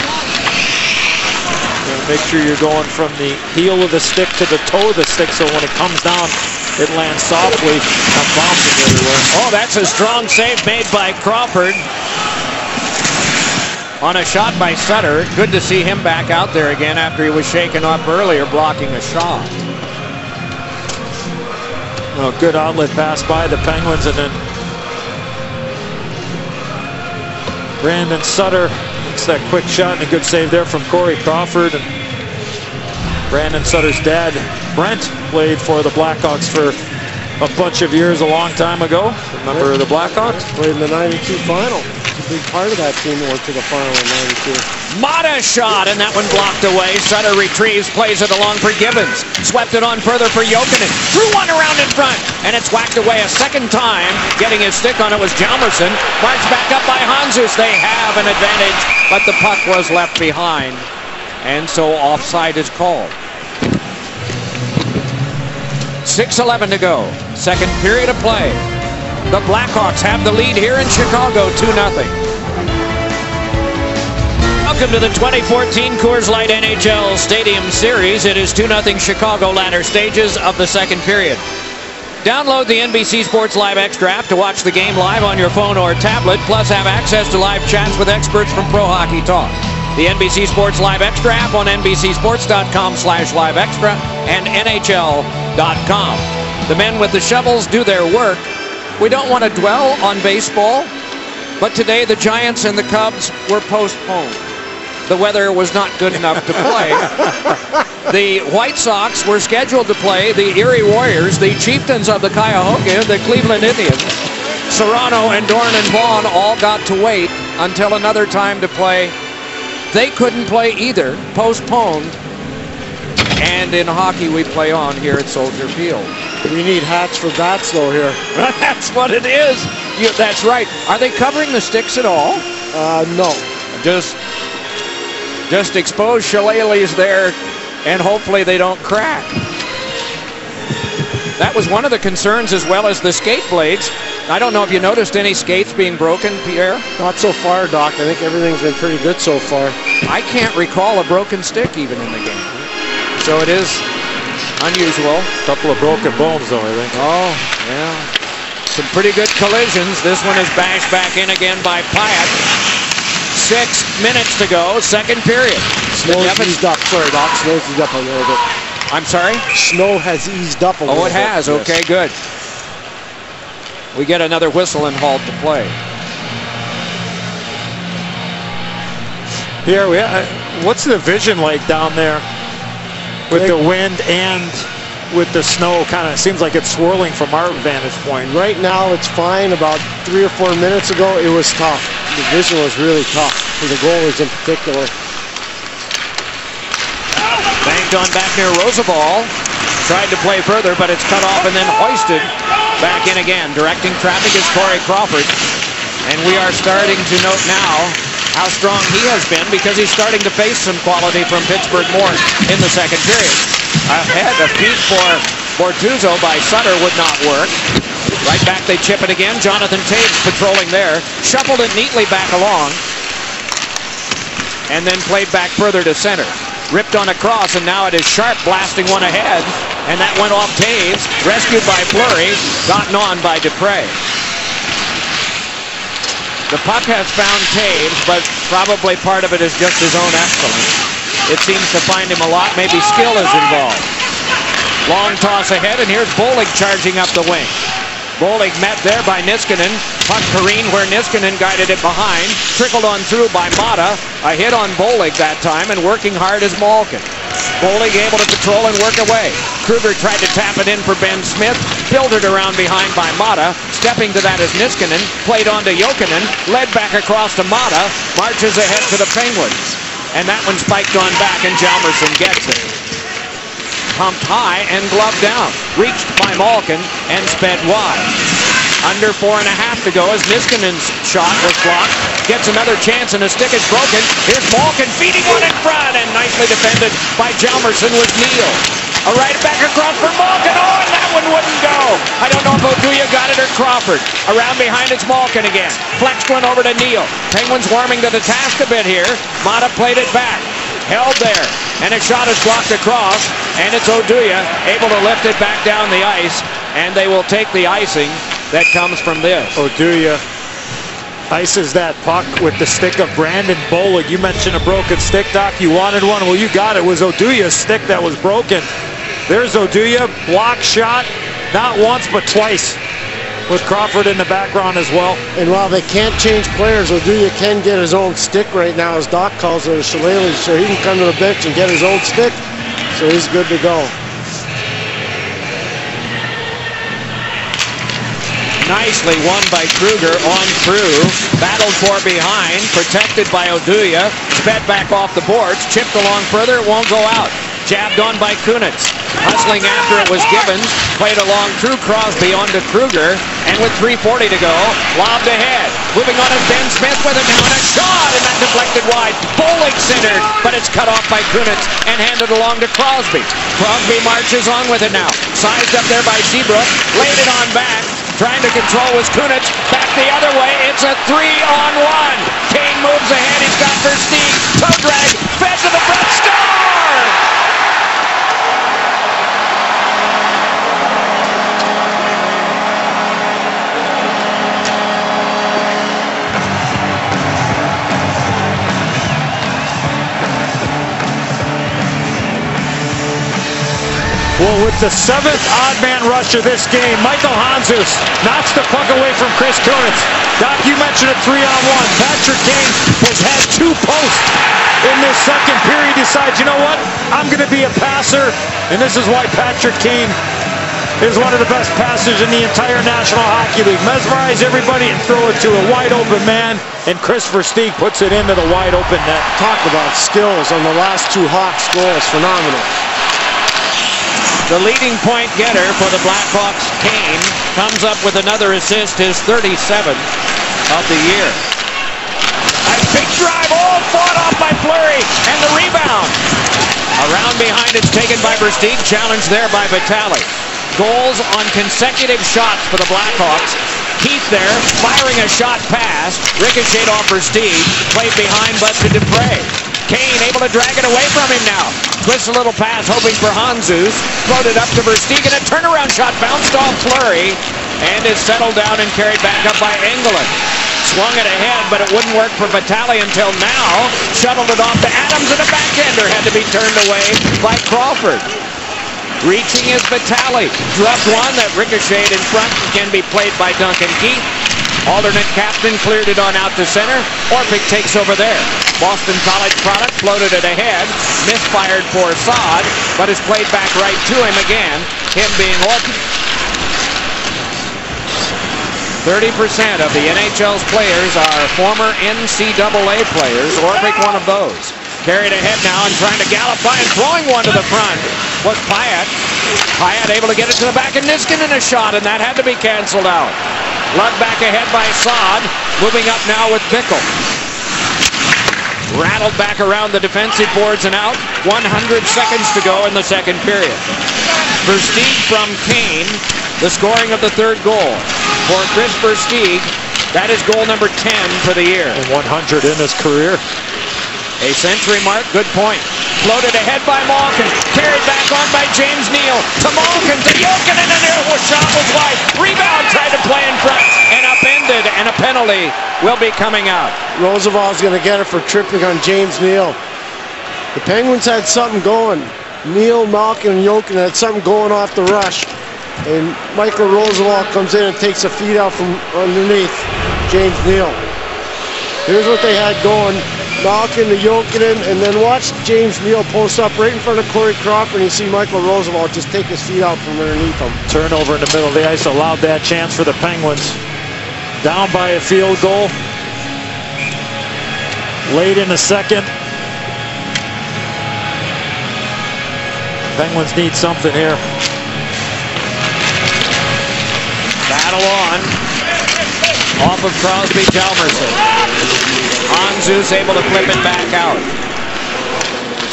Make sure you're going from the heel of the stick to the toe of the stick so when it comes down, it lands softly, not bouncing everywhere. Oh, that's a strong save made by Crawford on a shot by Sutter. Good to see him back out there again after he was shaken up earlier blocking a shot. Well, good outlet pass by the Penguins, and then Brandon Sutter makes that quick shot and a good save there from Corey Crawford. And Brandon Sutter's dad, Brent, played for the Blackhawks for a bunch of years a long time ago. Remember the Blackhawks? Played in the 92 final. It's a big part of that team that went to the final in 92. Mata shot, and that one blocked away. Sutter retrieves, plays it along for Gibbons. Swept it on further for Jokinen. Threw one around in front, and it's whacked away a second time. Getting his stick on it was Hjalmarsson. Marched back up by Hanzus. They have an advantage, but the puck was left behind, and so offside is called. 6:11 to go. Second period of play. The Blackhawks have the lead here in Chicago, 2-0. Welcome to the 2014 Coors Light NHL Stadium Series. It is 2-0 Chicago, latter stages of the second period. Download the NBC Sports Live Extra app to watch the game live on your phone or tablet, plus have access to live chats with experts from Pro Hockey Talk. The NBC Sports Live Extra app on NBCSports.com/Live Extra and NHL.com. The men with the shovels do their work. We don't want to dwell on baseball, but today the Giants and the Cubs were postponed. The weather was not good enough to play. The White Sox were scheduled to play the Erie Warriors, the chieftains of the Cuyahoga, the Cleveland Indians. Serrano and Dorn and Vaughn all got to wait until another time to play. They couldn't play either, postponed. And in hockey, we play on here at Soldier Field. We need hats for bats, though, here. That's what it is. That's right. Are they covering the sticks at all? No. Just expose shillelaghs there, and hopefully they don't crack. That was one of the concerns, as well as the skate blades. I don't know if you noticed any skates being broken, Pierre? Not so far, Doc. I think everything's been pretty good so far. I can't recall a broken stick even in the game. So it is unusual. A couple of broken bones, though, I think. Oh, yeah. Some pretty good collisions. This one is bashed back in again by Pyatt. 6 minutes to go, second period. Snow has eased up. Sorry, Doc. Snow's eased up a little bit. I'm sorry? Snow has eased up a little bit. Oh, it has. Yes. Okay, good. We get another whistle and halt to play. Here, what's the vision like down there with the wind and with the snow? Kind of seems like it's swirling from our vantage point. Right now, it's fine. About 3 or 4 minutes ago, it was tough. The vision was really tough for the goalies in particular. Banked on back near Rosabal. Tried to play further, but it's cut off and then hoisted back in again. Directing traffic is Corey Crawford. And we are starting to note now how strong he has been because he's starting to face some quality from Pittsburgh more in the second period. Ahead, a feed for Bortuzzo by Sutter would not work. Right back they chip it again. Jonathan Toews patrolling there. Shuffled it neatly back along. And then played back further to center. Ripped on a cross, and now it is Sharp blasting one ahead. And that went off Toews. Rescued by Fleury. Gotten on by Dupre. The puck has found Toews, but probably part of it is just his own excellence. It seems to find him a lot. Maybe skill is involved. Long toss ahead, and here's Bollig charging up the wing. Bollig met there by Niskanen. Puck careened where Niskanen guided it behind. Trickled on through by Mata. A hit on Bollig that time, and working hard is Malkin. Bollig able to patrol and work away. Kruger tried to tap it in for Ben Smith. Filtered around behind by Mata. Stepping to that is Niskanen. Played on to Jokinen. Led back across to Mata. Marches ahead to the Penguins. And that one spiked on back, and Hjalmarsson gets it. Pumped high and gloved down. Reached by Malkin and sped wide. Under 4.5 to go as Niskanen's shot was blocked. Gets another chance and the stick is broken. Here's Malkin feeding one in front and nicely defended by Hjalmarsson with Neal. A right back across for Malkin. Oh, and that one wouldn't go. I don't know if Oduya got it or Crawford. Around behind it's Malkin again. Flexed one over to Neal. Penguins warming to the task a bit here. Mata played it back. Held there, and a shot is blocked across, and it's Oduya able to lift it back down the ice, and they will take the icing that comes from this. Oduya ices that puck with the stick of Brandon Bollig. You mentioned a broken stick, Doc. You wanted one. Well, you got it. It was Oduya's stick that was broken. There's Oduya, block shot, not once but twice, with Crawford in the background as well. And while they can't change players, Oduya can get his own stick right now, as Doc calls it, a shillelagh, so he can come to the bench and get his own stick. So he's good to go. Nicely won by Kruger on through. Battled for behind, protected by Oduya. Sped back off the boards, chipped along further, it won't go out. Jabbed on by Kunitz. Hustling after it was Gibbons. Played along through Crosby onto Kruger. And with 3:40 to go, lobbed ahead. Moving on is Ben Smith with it now. And a shot! And that deflected wide. Bollig centered, but it's cut off by Kunitz and handed along to Crosby. Crosby marches on with it now. Sized up there by Seabrook. Laid it on back. Trying to control was Kunitz. Back the other way. It's a 3-on-1. Kane moves ahead. He's got Versteeg. Toe drag. Fed to the front. Score! Well, with the 7th odd man rush of this game, Michael Handzus knocks the puck away from Chris Kunitz. Doc, you mentioned a 3-on-1. Patrick Kane has had 2 posts in this second period. Decides, you know what? I'm going to be a passer, and this is why Patrick Kane is one of the best passers in the entire National Hockey League. Mesmerize everybody and throw it to a wide open man, and Chris Versteeg puts it into the wide open net. Talk about skills on the last 2 Hawks goals. Phenomenal. The leading point getter for the Blackhawks, Kane, comes up with another assist, his 37th of the year. A big drive, all fought off by Fleury, and the rebound. Around behind, it's taken by Versteeg, challenged there by Vitale. Goals on consecutive shots for the Blackhawks. Keith there, firing a shot pass, ricocheted off Versteeg, played behind but to Dupre. Kane able to drag it away from him now. Twists a little pass, hoping for Handzus. Floated up to Versteeg, and a turnaround shot bounced off Fleury and is settled down and carried back up by Engelland. Swung it ahead, but it wouldn't work for Vitale until now. Shuttled it off to Adams, and a backhander had to be turned away by Crawford. Reaching is Vitale. Dropped one that ricocheted in front and can be played by Duncan Keith. Alternate captain cleared it on out to center. Orpik takes over there. Boston College product floated it ahead. Misfired for Saad, but is played back right to him again. Him being Orpik. 30% of the NHL's players are former NCAA players. Orpik one of those. Carried ahead now and trying to gallop by and throwing one to the front was Pyatt. Pyatt able to get it to the back of Niskanen, a shot, and that had to be canceled out. Lugged back ahead by Saad. Moving up now with Bickle. rattled back around the defensive boards and out. 100 seconds to go in the second period. Versteeg from Kane, the scoring of the third goal. For Chris Versteeg, that is goal number 10 for the year. And 100 in his career. A century mark, good point. Floated ahead by Malkin. Carried back on by James Neal. To Malkin, to Jokinen, and there was shot was wide. Rebound, tried to play in front, and upended, and a penalty will be coming out. Roosevelt's going to get it for tripping on James Neal. The Penguins had something going. Neal, Malkin, and Jokinen had something going off the rush. And Michael Roosevelt comes in and takes a feed out from underneath James Neal. Here's what they had going. Malkin to Jokinen, and then watch James Neal post up right in front of Corey Crawford, and you see Michael Roosevelt just take his feet out from underneath him. Turnover in the middle of the ice allowed that chance for the Penguins. Down by a field goal. Late in the second. Penguins need something here. Battle on. Off of Crosby, Hjalmarsson. Anzus able to flip it back out.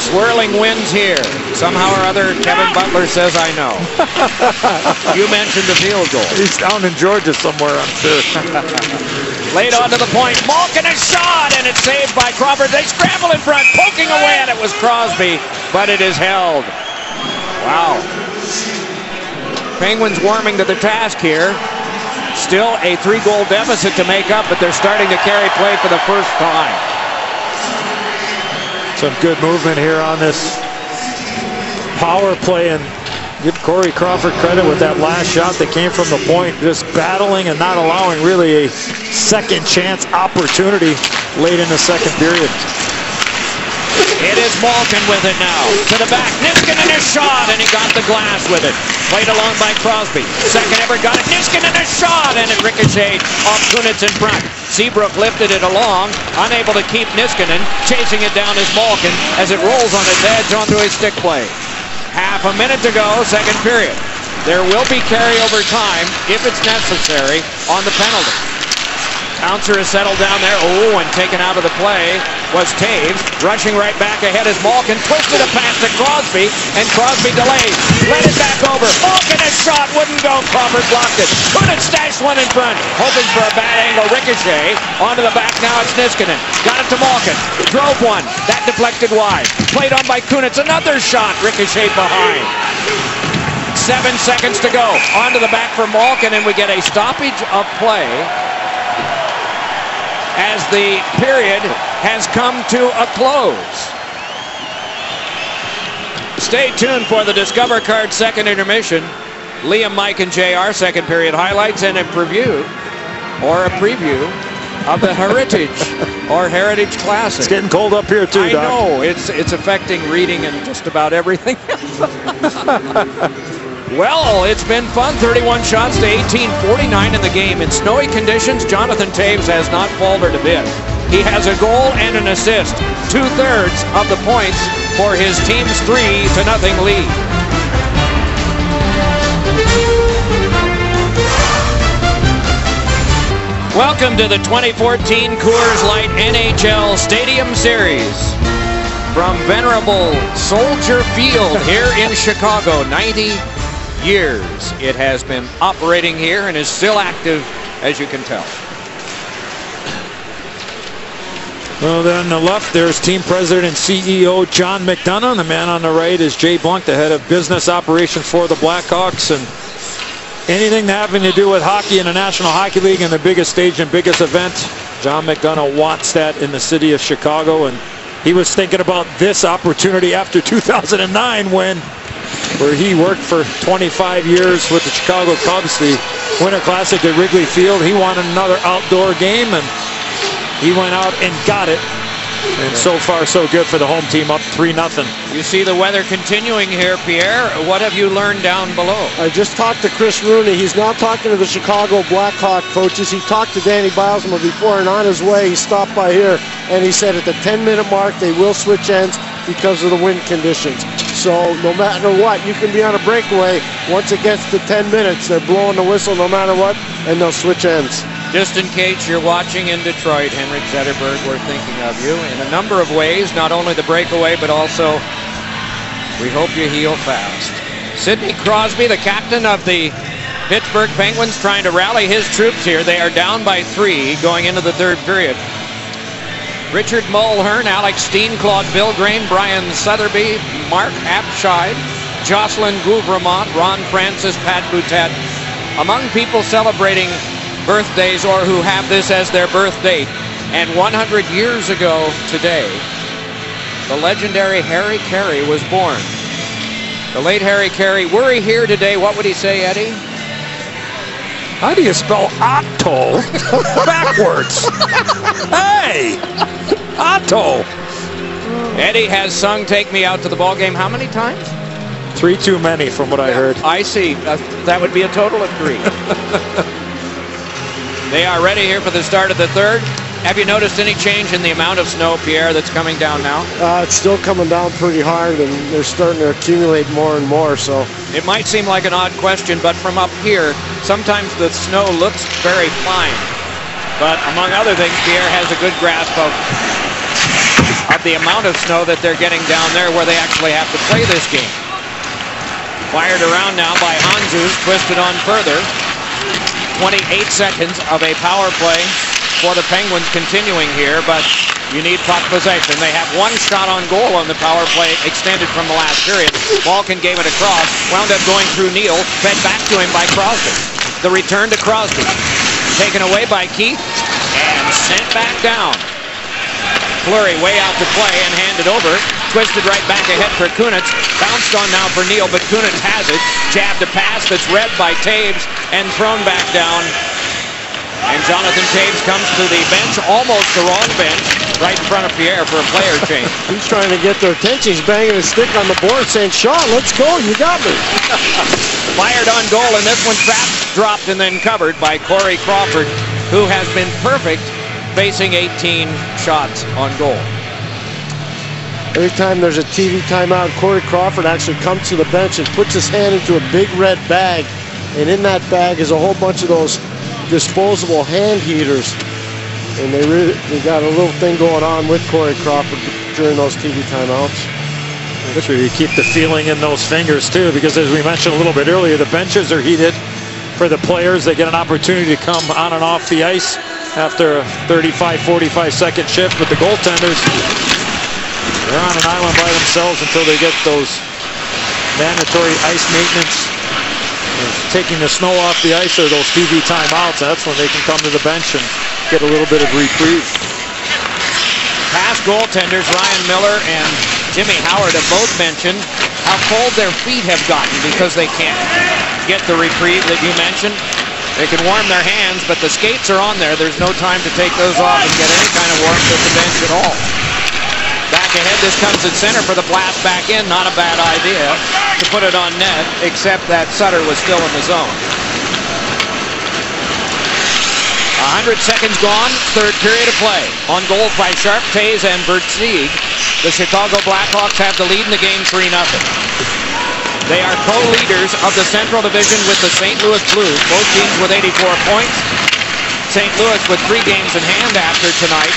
Swirling winds here. Somehow or other, Kevin Butler says, I know. You mentioned the field goal. He's down in Georgia somewhere, I'm sure. Laid onto the point. Malkin a shot, and it's saved by Crawford. They scramble in front, poking away, and it was Crosby, but it is held. Wow. Penguins warming to the task here. Still a 3-goal deficit to make up, but they're starting to carry play for the first time. Some good movement here on this power play, and give Corey Crawford credit with that last shot that came from the point, just battling and not allowing really a second chance opportunity late in the second period. It is Malkin with it now. To the back. Niskanen a shot, and he got the glass with it. Played along by Crosby. Second ever got it. Niskanen a shot, and it ricocheted off Kunitz in front. Seabrook lifted it along, unable to keep Niskanen. Chasing it down is Malkin as it rolls on its edge onto a stick play. Half a minute to go, second period. There will be carryover time, if it's necessary, on the penalty. Bouncer is settled down there. Oh, and taken out of the play was Taves. Rushing right back ahead is Malkin. Twisted a pass to Crosby, and Crosby delays. Let it back over. Malkin a shot. Wouldn't go. Crawford blocked it. Couldn't stash one in front. Hoping for a bad angle ricochet. Onto the back now. It's Niskanen. Got it to Malkin. Drove one. That deflected wide. Played on by Kunitz. Another shot. Ricochet behind. 7 seconds to go. Onto the back for Malkin, and we get a stoppage of play as the period has come to a close. Stay tuned for the Discover Card second intermission. Liam, Mike, and JR second period highlights and a preview of the Heritage or Heritage Classic. It's getting cold up here too, Doc. I know, it's affecting reading and just about everything. Well, it's been fun. 31 shots to 18, 49 in the game. In snowy conditions, Jonathan Taves has not faltered a bit. He has a goal and an assist. 2/3 of the points for his team's 3-0 lead. Welcome to the 2014 Coors Light NHL Stadium Series. From venerable Soldier Field here in Chicago, 90 years it has been operating here and is still active, as you can tell. Well, then on the left, there's team president and CEO John McDonough. And the man on the right is Jay Blunk, the head of business operations for the Blackhawks. And anything having to do with hockey in the National Hockey League and the biggest stage and biggest event, John McDonough wants that in the city of Chicago. And he was thinking about this opportunity after 2009 where he worked for 25 years with the Chicago Cubs, the Winter Classic at Wrigley Field. He wanted another outdoor game, and he went out and got it. And so far, so good for the home team, up 3-0. You see the weather continuing here, Pierre. What have you learned down below? I just talked to Chris Rooney. He's not talking to the Chicago Blackhawk coaches. He talked to Danny Bilesma before, and on his way, he stopped by here, and he said at the 10-minute mark, they will switch ends because of the wind conditions. So no matter what, you can be on a breakaway. Once it gets to 10 minutes, they're blowing the whistle no matter what, and they'll switch ends. Just in case you're watching in Detroit, Henrik Zetterberg, we're thinking of you in a number of ways, not only the breakaway, but also we hope you heal fast. Sidney Crosby, the captain of the Pittsburgh Penguins, trying to rally his troops here. They are down by 3 going into the third period. Richard Mulhern, Alex Steen, Claude Vilgrain, Brian Sotheby, Mark Abscheid, Jocelyn Gouvremont, Ron Francis, Pat Boutet. Among people celebrating birthdays or who have this as their birth date. And 100 years ago today, the legendary Harry Carey was born. The late Harry Carey. Were he here today, what would he say, Eddie? How do you spell Otto backwards? Hey! Otto! Eddie has sung Take Me Out to the Ball Game how many times? 3 too many from what I heard. I see. That would be a total of 3. They are ready here for the start of the third. Have you noticed any change in the amount of snow, Pierre, that's coming down now? It's still coming down pretty hard, and they're starting to accumulate more and more. So it might seem like an odd question, but from up here, sometimes the snow looks very fine. But among other things, Pierre has a good grasp of the amount of snow that they're getting down there where they actually have to play this game. Fired around now by Hanzus, twisted on further. 28 seconds of a power play for the Penguins continuing here, but you need puck possession. They have 1 shot on goal on the power play extended from the last period. Malkin gave it across, wound up going through Neal, fed back to him by Crosby. The return to Crosby. Taken away by Keith and sent back down. Fleury way out to play and handed over. Twisted right back ahead for Kunitz. Bounced on now for Neal, but Kunitz has it. Jabbed a pass that's read by Taves and thrown back down. And Jonathan Taves comes to the bench, almost the wrong bench, right in front of Pierre for a player change. He's trying to get their attention. He's banging his stick on the board saying, Sean, let's go, you got me. Fired on goal, and this one dropped and then covered by Corey Crawford, who has been perfect, facing 18 shots on goal. Every time there's a TV timeout, Corey Crawford actually comes to the bench and puts his hand into a big red bag. And in that bag is a whole bunch of those disposable hand heaters. And they got a little thing going on with Corey Crawford during those TV timeouts. Make sure you keep the feeling in those fingers too, because as we mentioned a little bit earlier, the benches are heated for the players. They get an opportunity to come on and off the ice after a 35, 45 second shift, but the goaltenders, they're on an island by themselves until they get those mandatory ice maintenance, taking the snow off the ice, or those TV timeouts. That's when they can come to the bench and get a little bit of reprieve. Past goaltenders Ryan Miller and Jimmy Howard have both mentioned how cold their feet have gotten because they can't get the reprieve that you mentioned. They can warm their hands, but the skates are on there. There's no time to take those off and get any kind of warmth at the bench at all. Back ahead, this comes at center for the blast back in. Not a bad idea to put it on net, except that Sutter was still in the zone. 100 seconds gone, third period of play. On goals by Sharp, Taves, and Versteeg, the Chicago Blackhawks have the lead in the game 3-0. They are co-leaders of the Central Division with the St. Louis Blues, both teams with 84 points. St. Louis with 3 games in hand after tonight,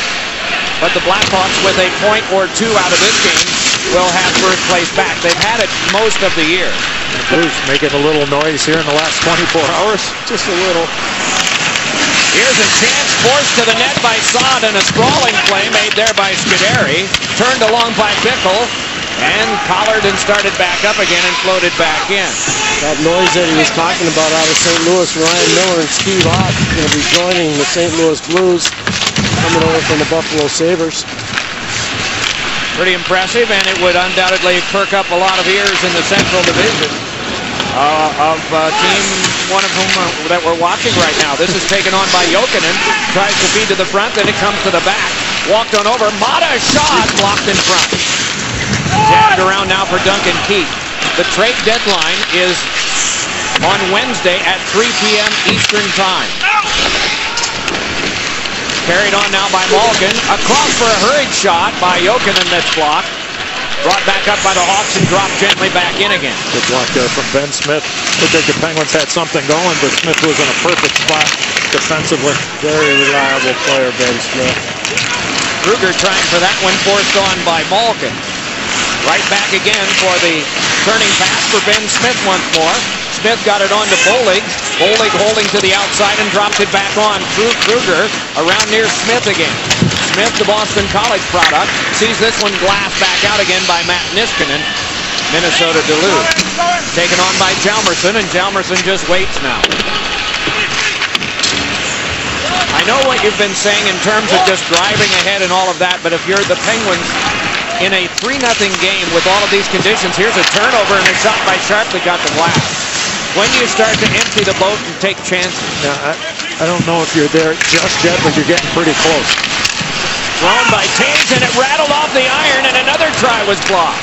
but the Blackhawks with a point or 2 out of this game will have first place back. They've had it most of the year. The Blues making a little noise here in the last 24 hours, just a little. Here's a chance forced to the net by Saad, and a sprawling play made there by Scuderi. Turned along by Bickle, and collared and started back up again and floated back in. That noise that he was talking about out of St. Louis, Ryan Miller and Steve Ott going to be joining the St. Louis Blues, coming over from the Buffalo Sabres. Pretty impressive, and it would undoubtedly perk up a lot of ears in the Central Division of team, one of whom that we're watching right now. This is taken on by Jokinen, tries to feed to the front, then it comes to the back. Walked on over, Mata shot, blocked in front. Jabbed around now for Duncan Keith. The trade deadline is on Wednesday at 3 p.m. Eastern Time. Carried on now by Malkin. Across for a hurried shot by Jokinen that's blocked. Brought back up by the Hawks and dropped gently back in again. Good block there from Ben Smith. Looked like the Penguins had something going, but Smith was in a perfect spot defensively. Very reliable player, Ben Smith. Kruger trying for that one, forced on by Malkin. Right back again for the turning pass for Ben Smith once more. Smith got it on to Bolig. Bolig holding to the outside and drops it back on. Kruger around near Smith again. Smith, the Boston College product, sees this one blast back out again by Matt Niskanen. Minnesota Duluth. Taken on by Hjalmarsson, and Hjalmarsson just waits now. I know what you've been saying in terms of just driving ahead and all of that, but if you're the Penguins in a 3-0 game with all of these conditions, here's a turnover and a shot by Sharp that got the glass. When do you start to empty the boat and take chances? Yeah, I don't know if you're there just yet, but you're getting pretty close. Thrown by Taves, and it rattled off the iron, and another try was blocked.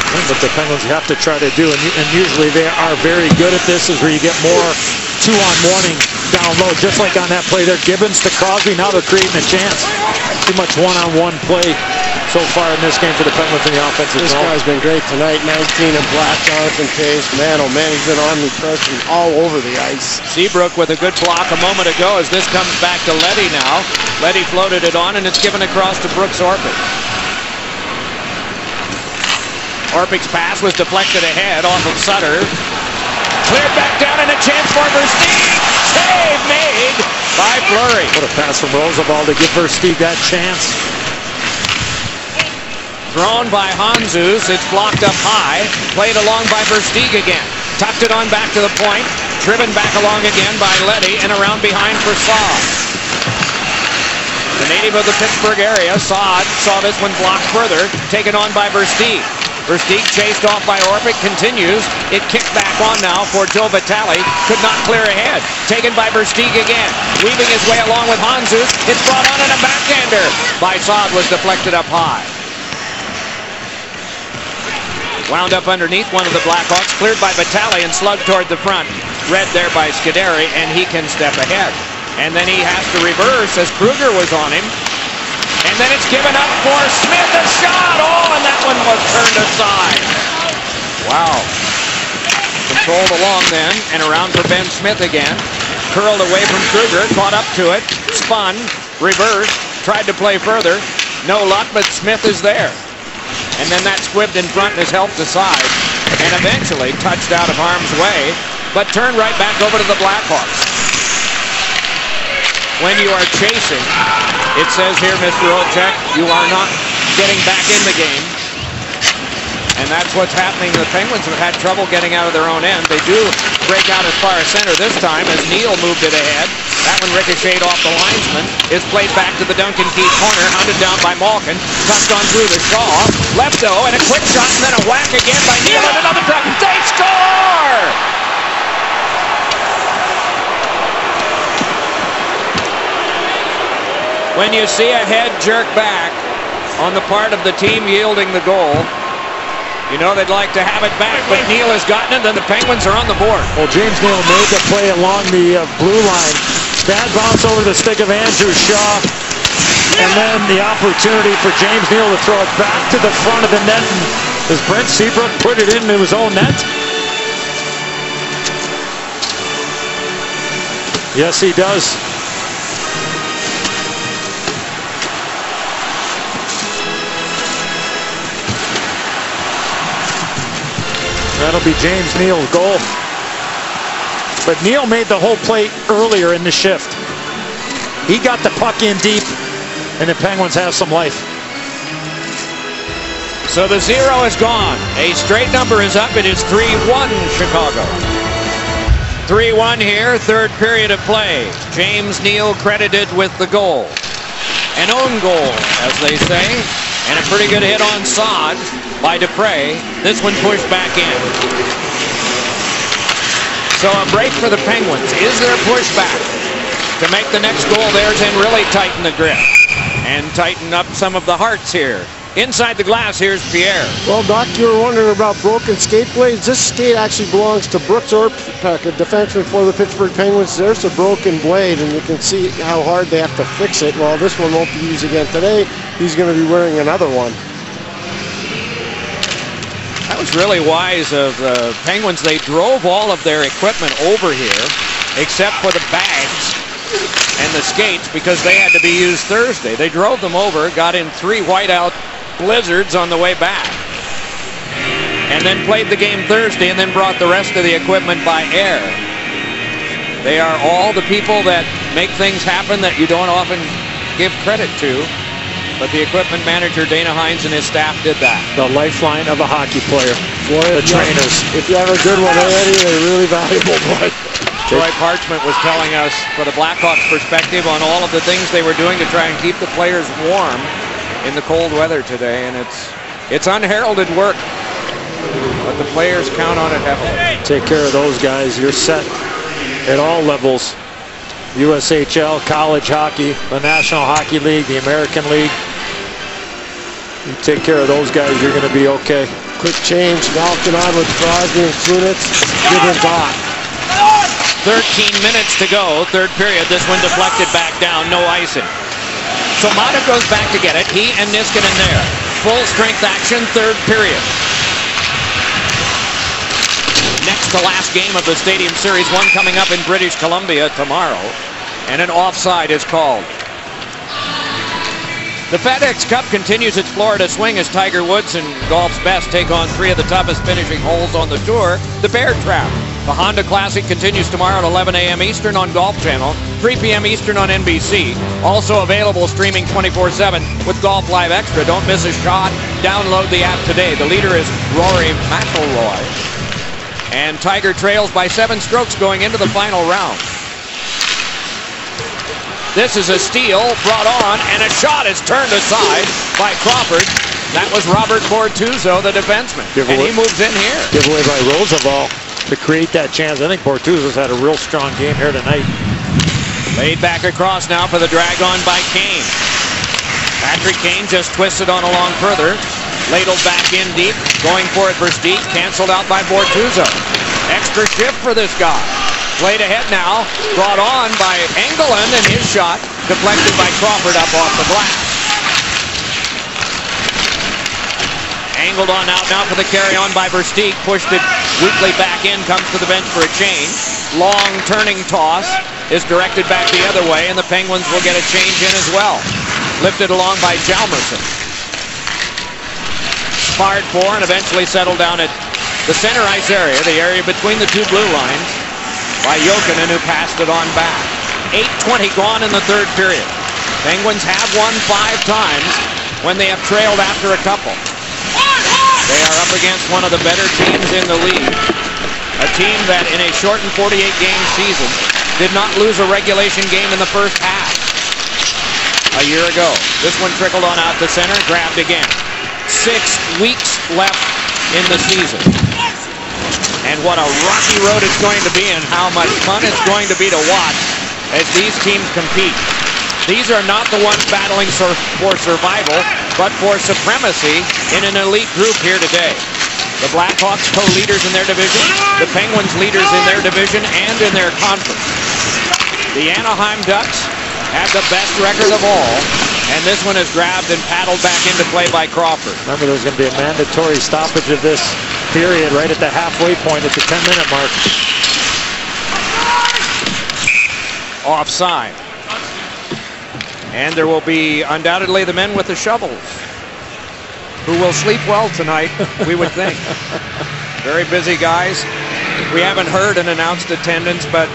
But the Penguins have to try to do, and usually they are very good at this, is where you get more two-on-oneing down low, just like on that play there. Gibbons to Crosby, now they're creating a chance. Too much one-on-one play so far in this game for the Penguins in the offensive zone. This guy's been great tonight. 19 in black, Jonathan Taves. Man, oh man, he's been omnipresent all over the ice. Seabrook with a good block a moment ago as this comes back to Leddy now. Leddy floated it on, and it's given across to Brooks Orpik. Orpik's pass was deflected ahead off of Sutter. Cleared back down, and a chance for Versteeg. Save made by Fleury. What a pass from Roosevelt to give Versteeg that chance. Thrown by Handzus. It's blocked up high. Played along by Versteeg again. Tucked it on back to the point. Driven back along again by Leddy, and around behind for Saad. The native of the Pittsburgh area, Saad, saw this one blocked further. Taken on by Versteeg. Versteeg chased off by Orpik, continues. It kicked back on now for Joe Vitale. Could not clear ahead. Taken by Versteeg again. Weaving his way along with Handzus. It's brought on, and a backhander by Saad was deflected up high. Wound up underneath one of the Blackhawks. Cleared by Vitale and slugged toward the front. Read there by Scuderi, and he can step ahead. And then he has to reverse as Kruger was on him. And then it's given up for Smith, a shot. Oh, and that one was turned aside. Wow. Controlled along then, and around for Ben Smith again. Curled away from Kruger, caught up to it, spun, reversed, tried to play further. No luck, but Smith is there. And then that squibbed in front and is helped aside. And eventually touched out of harm's way, but turned right back over to the Blackhawks. When you are chasing, it says here, Mr. Olczyk, you are not getting back in the game. And that's what's happening. The Penguins have had trouble getting out of their own end. They do break out as far as center this time as Neal moved it ahead. That one ricocheted off the linesman. Is played back to the Duncan Keith corner, hunted down by Malkin. Tucked on through the Shaw. Lefto, and a quick shot, and then a whack again by Neal, and another try. They score! When you see a head jerk back on the part of the team yielding the goal, you know they'd like to have it back, but Neal has gotten it, and the Penguins are on the board. Well, James Neal made the play along the blue line. Bad bounce over the stick of Andrew Shaw, and then the opportunity for James Neal to throw it back to the front of the net. Does Brent Seabrook put it into his own net? Yes, he does. That'll be James Neal's goal. But Neal made the whole play earlier in the shift. He got the puck in deep, and the Penguins have some life. So the 0 is gone. A straight number is up. It is 3-1 Chicago. 3-1 here, third period of play. James Neal credited with the goal. An own goal, as they say. And a pretty good hit on Saad by Dupre. This one pushed back in. So a break for the Penguins. Is there pushback to make the next goal theirs and really tighten the grip and tighten up some of the hearts here? Inside the glass, here's Pierre. Well, Doc, you were wondering about broken skate blades. This skate actually belongs to Brooks Orpik, a defenseman for the Pittsburgh Penguins. There's a broken blade, and you can see how hard they have to fix it. Well, this one won't be used again today. He's going to be wearing another one. That was really wise of the Penguins. They drove all of their equipment over here, except for the bags and the skates because they had to be used Thursday. They drove them over, got in 3 whiteout blizzards on the way back, and then played the game Thursday and then brought the rest of the equipment by air. They are all the people that make things happen that you don't often give credit to. But the equipment manager, Dana Hines, and his staff did that. The lifeline of a hockey player. Boy, the trainers. If you have a good one, Eddie, they're really valuable. Boy. Troy Parchment was telling us, for the Blackhawks' perspective, on all of the things they were doing to try and keep the players warm in the cold weather today. And it's unheralded work, but the players count on it heavily. Take care of those guys. You're set at all levels. USHL, college hockey, the National Hockey League, the American League. You take care of those guys, you're going to be okay. Quick change. Malkin on with Crosby and Kunitz. Give him back. 13 minutes to go, third period. This one deflected back down, no icing. So Mata goes back to get it. He and Niskanen there. Full strength action, third period. Next to last game of the Stadium Series, one coming up in British Columbia tomorrow, and an offside is called. The FedEx Cup continues its Florida swing as Tiger Woods and golf's best take on 3 of the toughest finishing holes on the tour, the Bear Trap. The Honda Classic continues tomorrow at 11 a.m. Eastern on Golf Channel, 3 p.m. Eastern on NBC. Also available streaming 24/7 with Golf Live Extra. Don't miss a shot. Download the app today. The leader is Rory McIlroy. And Tiger trails by 7 strokes going into the final round. This is a steal brought on, and a shot is turned aside by Crawford. That was Robert Bortuzzo, the defenseman. And he moves in here. Giveaway by Roosevelt to create that chance. I think Bortuzzo's had a real strong game here tonight. Laid back across now for the drag on by Kane. Patrick Kane just twisted on along further. Ladled back in deep, going for it for Steve, canceled out by Bortuzzo. Extra shift for this guy. Played ahead now, brought on by Engelland, and his shot deflected by Crawford up off the glass. Angled on out now for the carry-on by Versteeg, pushed it weakly back in, comes to the bench for a change. Long turning toss is directed back the other way, and the Penguins will get a change in as well. Lifted along by Hjalmarsson. Fired for and eventually settled down at the center ice area, the area between the 2 blue lines, by Jokinen, who passed it on back. 8:20 gone in the third period. Penguins have won 5 times when they have trailed after a couple. They are up against one of the better teams in the league. A team that in a shortened 48-game season did not lose a regulation game in the first half a year ago. This one trickled on out to center, grabbed again. 6 weeks left in the season. And what a rocky road it's going to be, and how much fun it's going to be to watch as these teams compete. These are not the ones battling for survival, but for supremacy in an elite group here today. The Blackhawks co-leaders in their division, the Penguins leaders in their division and in their conference. The Anaheim Ducks have the best record of all, and this one is grabbed and paddled back into play by Crawford. Remember, there's going to be a mandatory stoppage of this period right at the halfway point at the 10-minute mark. Offside. And there will be undoubtedly the men with the shovels who will sleep well tonight, we would think. Very busy guys. We haven't heard an announced attendance, but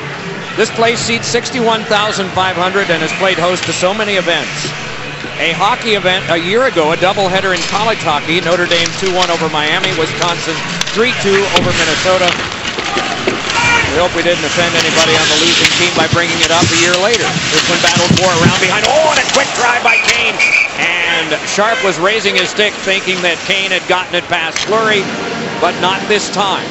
this place seats 61,500 and has played host to so many events. A hockey event a year ago, a doubleheader in college hockey. Notre Dame 2-1 over Miami, Wisconsin 3-2 over Minnesota. We hope we didn't offend anybody on the losing team by bringing it up a year later. This one battled for around behind. Oh, and a quick try by Kane. And Sharp was raising his stick thinking that Kane had gotten it past Fleury, but not this time.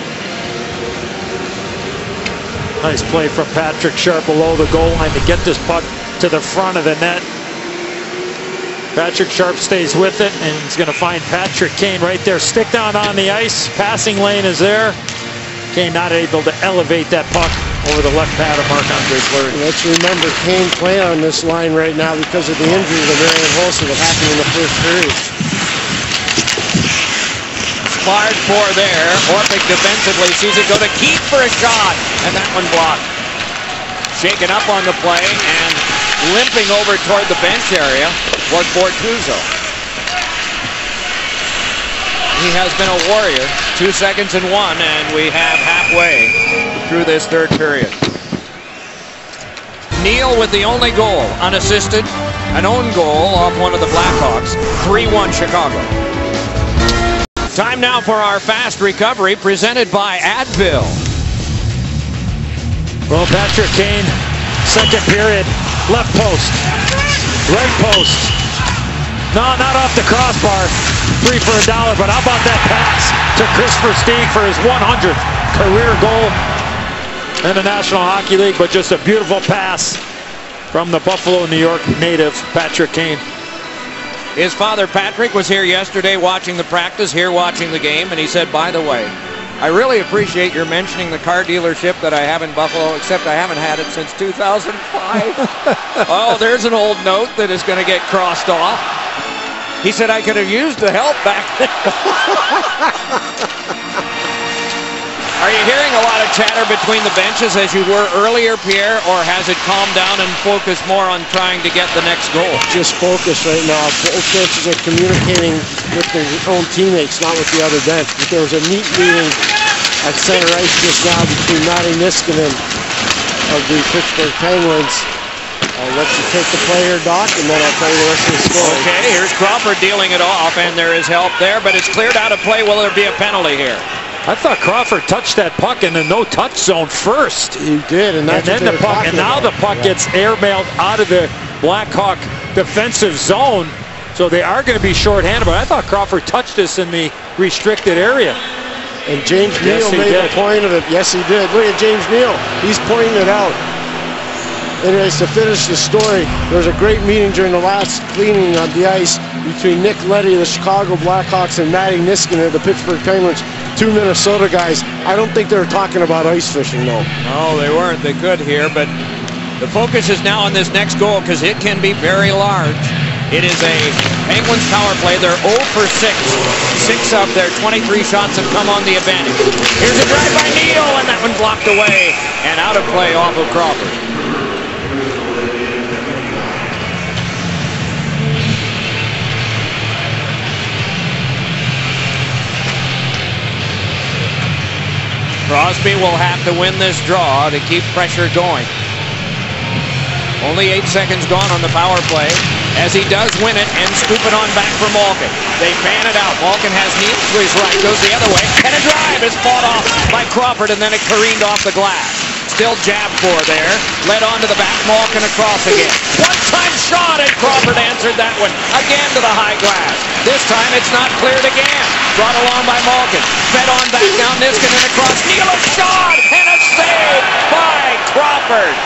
Nice play from Patrick Sharp below the goal line to get this puck to the front of the net. Patrick Sharp stays with it, and he's going to find Patrick Kane right there. Stick down on the ice. Passing lane is there. Kane not able to elevate that puck over the left pad of Marc-Andre Fleury. Let's remember Kane playing on this line right now because of the injury to Marian Hossa that happened in the first period. Fired for there. Orpik defensively sees it go to Keith for a shot, and that one blocked. Shaken up on the play and limping over toward the bench area was Bortuzzo. He has been a warrior. 2 seconds and 1, and we have halfway through this third period. Neal with the only goal, unassisted. An own goal off one of the Blackhawks. 3-1 Chicago. Time now for our fast recovery presented by Advil. Well, Patrick Kane, second period, left post, right post. No, not off the crossbar. 3 for $1, but how about that pass to Chris Versteeg for his 100th career goal in the National Hockey League, but just a beautiful pass from the Buffalo, New York native, Patrick Kane. His father, Patrick, was here yesterday watching the practice, here watching the game, and he said, by the way, I really appreciate your mentioning the car dealership that I have in Buffalo, except I haven't had it since 2005. Oh, there's an old note that is going to get crossed off. He said I could have used the help back then. Are you hearing a lot of chatter between the benches as you were earlier, Pierre, or has it calmed down and focused more on trying to get the next goal? Just focus right now. Both benches are communicating with their own teammates, not with the other bench. But there was a neat meeting at center ice just now between Matti Niskanen of the Pittsburgh Penguins. I'll let you take the play here, Doc, and then I'll tell you the rest of the story. Okay, here's Crawford dealing it off, and there is help there, but it's cleared out of play. Will there be a penalty here? I thought Crawford touched that puck in the no-touch zone first. He did, and that's then the puck, and now the puck gets airmailed out of the Blackhawk defensive zone, so they are going to be shorthanded. But I thought Crawford touched this in the restricted area. And James Neal made a point of it. Yes, he did. Look at James Neal. He's pointing it out. Anyways, to finish the story, there was a great meeting during the last cleaning on the ice between Nick Leddy of the Chicago Blackhawks and Matti Niskanen of the Pittsburgh Penguins, 2 Minnesota guys. I don't think they were talking about ice fishing, though. No, they weren't. They could here, but the focus is now on this next goal because it can be very large. It is a Penguins power play. They're 0 for 6. 6 of their 23 shots have come on the advantage. Here's a drive by Neal, and that one blocked away and out of play off of Crawford. Crosby will have to win this draw to keep pressure going. Only 8 seconds gone on the power play as he does win it and scoop it on back for Malkin. They fan it out. Malkin has Neal to his right, goes the other way, and a drive is fought off by Crawford, and then it careened off the glass. Still jabbed for there, led on to the back, Malkin across again. One-time shot, and Crawford answered that one again to the high glass. This time it's not cleared again. Brought along by Malkin. Fed on back now, Niskanen across. Neal a shot and a save by Crawford.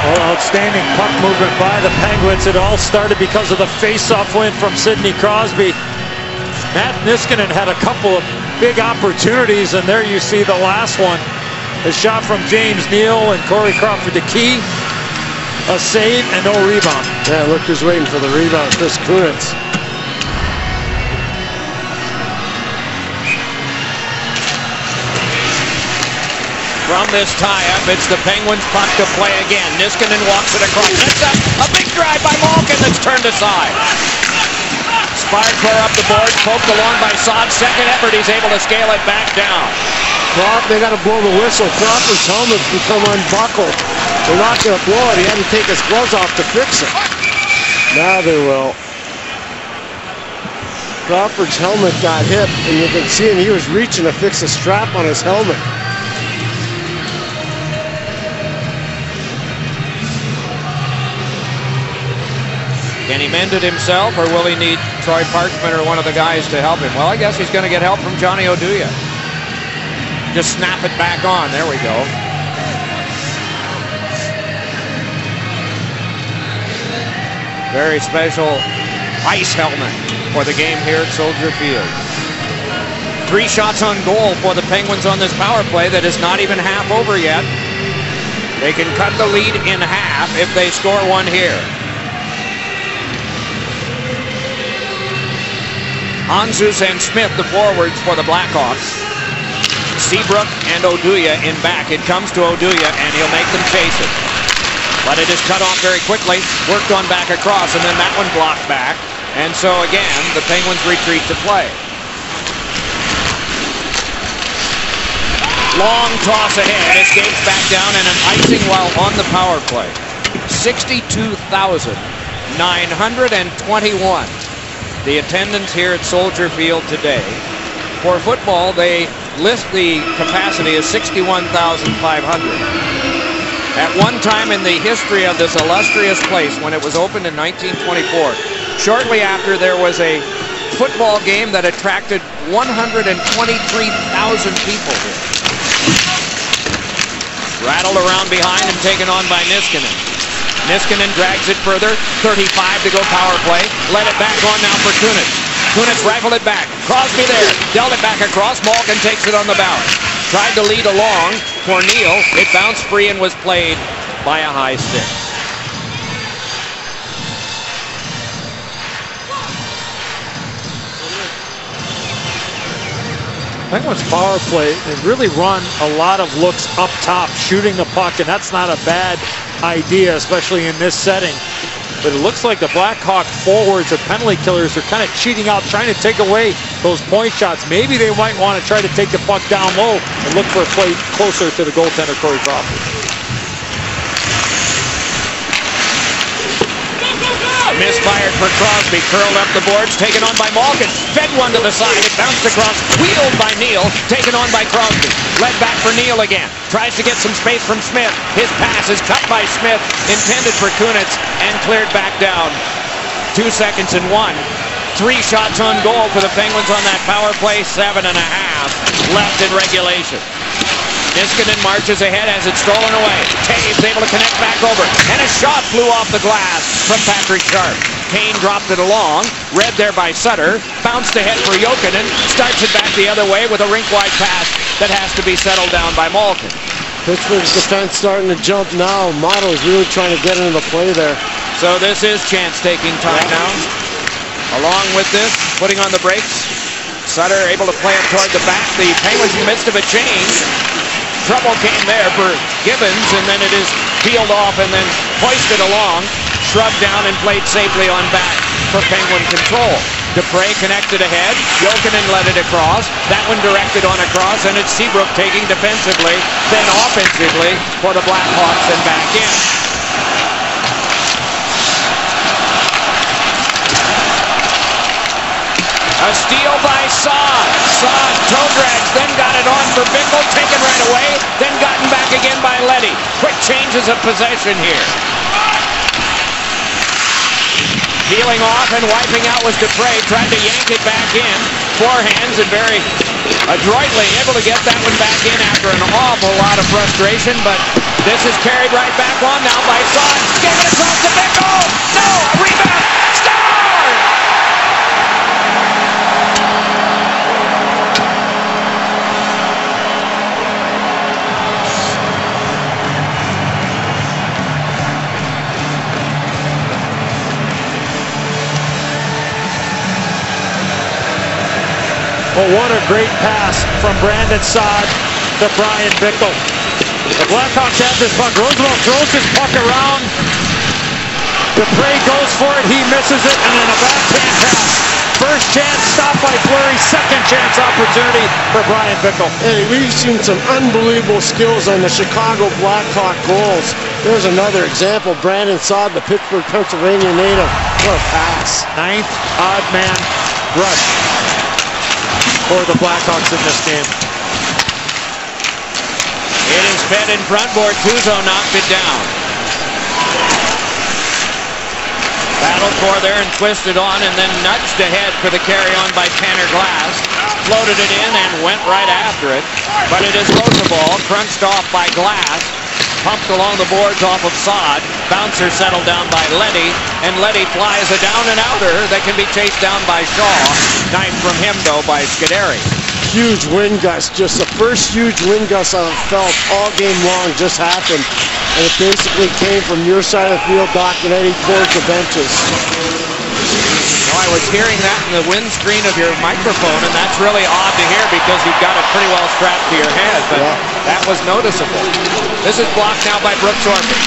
Well, outstanding puck movement by the Penguins. It all started because of the face-off win from Sidney Crosby. Matt Niskanen had a couple of big opportunities, and there you see the last one. A shot from James Neal and Corey Crawford, the key. A save and no rebound. Yeah, look who's waiting for the rebound, Chris Kunitz. From this tie-up, it's the Penguins' puck to play again. Niskanen walks it across. Next up, a big drive by Malkin that's turned aside. Sparkler up the boards, poked along by Saad. Second effort, he's able to scale it back down. They got to blow the whistle. Crawford's helmet's become unbuckled. They're not going to blow it. He had to take his gloves off to fix it. Now they will. Crawford's helmet got hit, and you can see him. He was reaching to fix the strap on his helmet. Can he mend it himself, or will he need Troy Parchman or one of the guys to help him? Well, I guess he's going to get help from Johnny Oduya. Just snap it back on. There we go. Very special ice helmet for the game here at Soldier Field. 3 shots on goal for the Penguins on this power play that is not even half over yet. They can cut the lead in half if they score one here. Hanzus and Smith, the forwards for the Blackhawks. Seabrook and Oduya in back. It comes to Oduya, and he'll make them chase it. But it is cut off very quickly, worked on back across, and then that one blocked back. And so again, the Penguins retreat to play. Long toss ahead, escapes back down, and an icing while on the power play. 62,921. The attendance here at Soldier Field today. For football, they list the capacity as 61,500. At one time in the history of this illustrious place, when it was opened in 1924, shortly after there was a football game that attracted 123,000 people here. Rattled around behind and taken on by Niskanen. Niskanen drags it further, 35 to go power play. Let it back on now for Kunitz. Kunitz rifled it back. Crosby there, dealt it back across. Malkin takes it on the bounce. Tried to lead along for Neal. It bounced free and was played by a high stick. Penguins power play, they really run a lot of looks up top, shooting the puck, and that's not a bad idea, especially in this setting. But it looks like the Blackhawk forwards or penalty killers are kind of cheating out, trying to take away those point shots. Maybe they might want to try to take the puck down low and look for a play closer to the goaltender, Corey Crawford. Misfired for Crosby, curled up the boards, taken on by Malkin. Fed one to the side, it bounced across, wheeled by Neal, taken on by Crosby. Led back for Neal again, tries to get some space from Smith. His pass is cut by Smith, intended for Kunitz, and cleared back down. 2 seconds and 1. 3 shots on goal for the Penguins on that power play, 7.5 left in regulation. Niskanen marches ahead as it's stolen away. Taves able to connect back over. And a shot flew off the glass from Patrick Sharp. Kane dropped it along. Read there by Sutter. Bounced ahead for Jokinen. Starts it back the other way with a rink-wide pass that has to be settled down by Malkin. Pittsburgh's defense starting to jump now. Motto is really trying to get into the play there. So this is chance-taking time now. Along with this, putting on the brakes. Sutter able to play it toward the back. The Penguins in the midst of a change. Trouble came there for Gibbons, and then it is peeled off and then hoisted along, shrugged down and played safely on back for Penguin control. Dupre connected ahead, Jokinen led it across, that one directed on across, and it's Seabrook taking defensively, then offensively for the Blackhawks and back in. A steal by Saad. Saad toe drags, then got it on for Bickle, taken right away, then gotten back again by Leddy. Quick changes of possession here. Peeling off and wiping out was Dupre, tried to yank it back in. Forehands and very adroitly able to get that one back in after an awful lot of frustration, but this is carried right back on now by Saad. Gave it across to Bickle. No, a rebound. Well, what a great pass from Brandon Saad to Brian Bickle. The Blackhawks have this puck. Roosevelt throws his puck around. Dupre goes for it. He misses it, and then a backhand pass. First chance stopped by Fleury. Second chance opportunity for Brian Bickle. Hey, we've seen some unbelievable skills on the Chicago Blackhawk goals. There's another example. Brandon Saad, the Pittsburgh, Pennsylvania native. What a pass. 9th odd man rush for the Blackhawks in this game. It is fed in front. Bortuzzo knocked it down. Battled for there and twisted on and then nudged ahead for the carry-on by Tanner Glass. Floated it in and went right after it. But it is Roosevelt, crunched off by Glass. Pumped along the boards off of Saad. Bouncer settled down by Leddy. And Leddy flies a down-and-outer that can be chased down by Shaw. Knifed from him, though, by Scuderi. Huge wind gust. Just the first huge wind gust I've felt all game long just happened. And it basically came from your side of the field, Doc, and Eddie, towards the benches. No I was hearing that in the windscreen of your microphone, and that's really odd to hear because you've got it pretty well strapped to your head, but that was noticeable. This is blocked now by Brooks Orpik.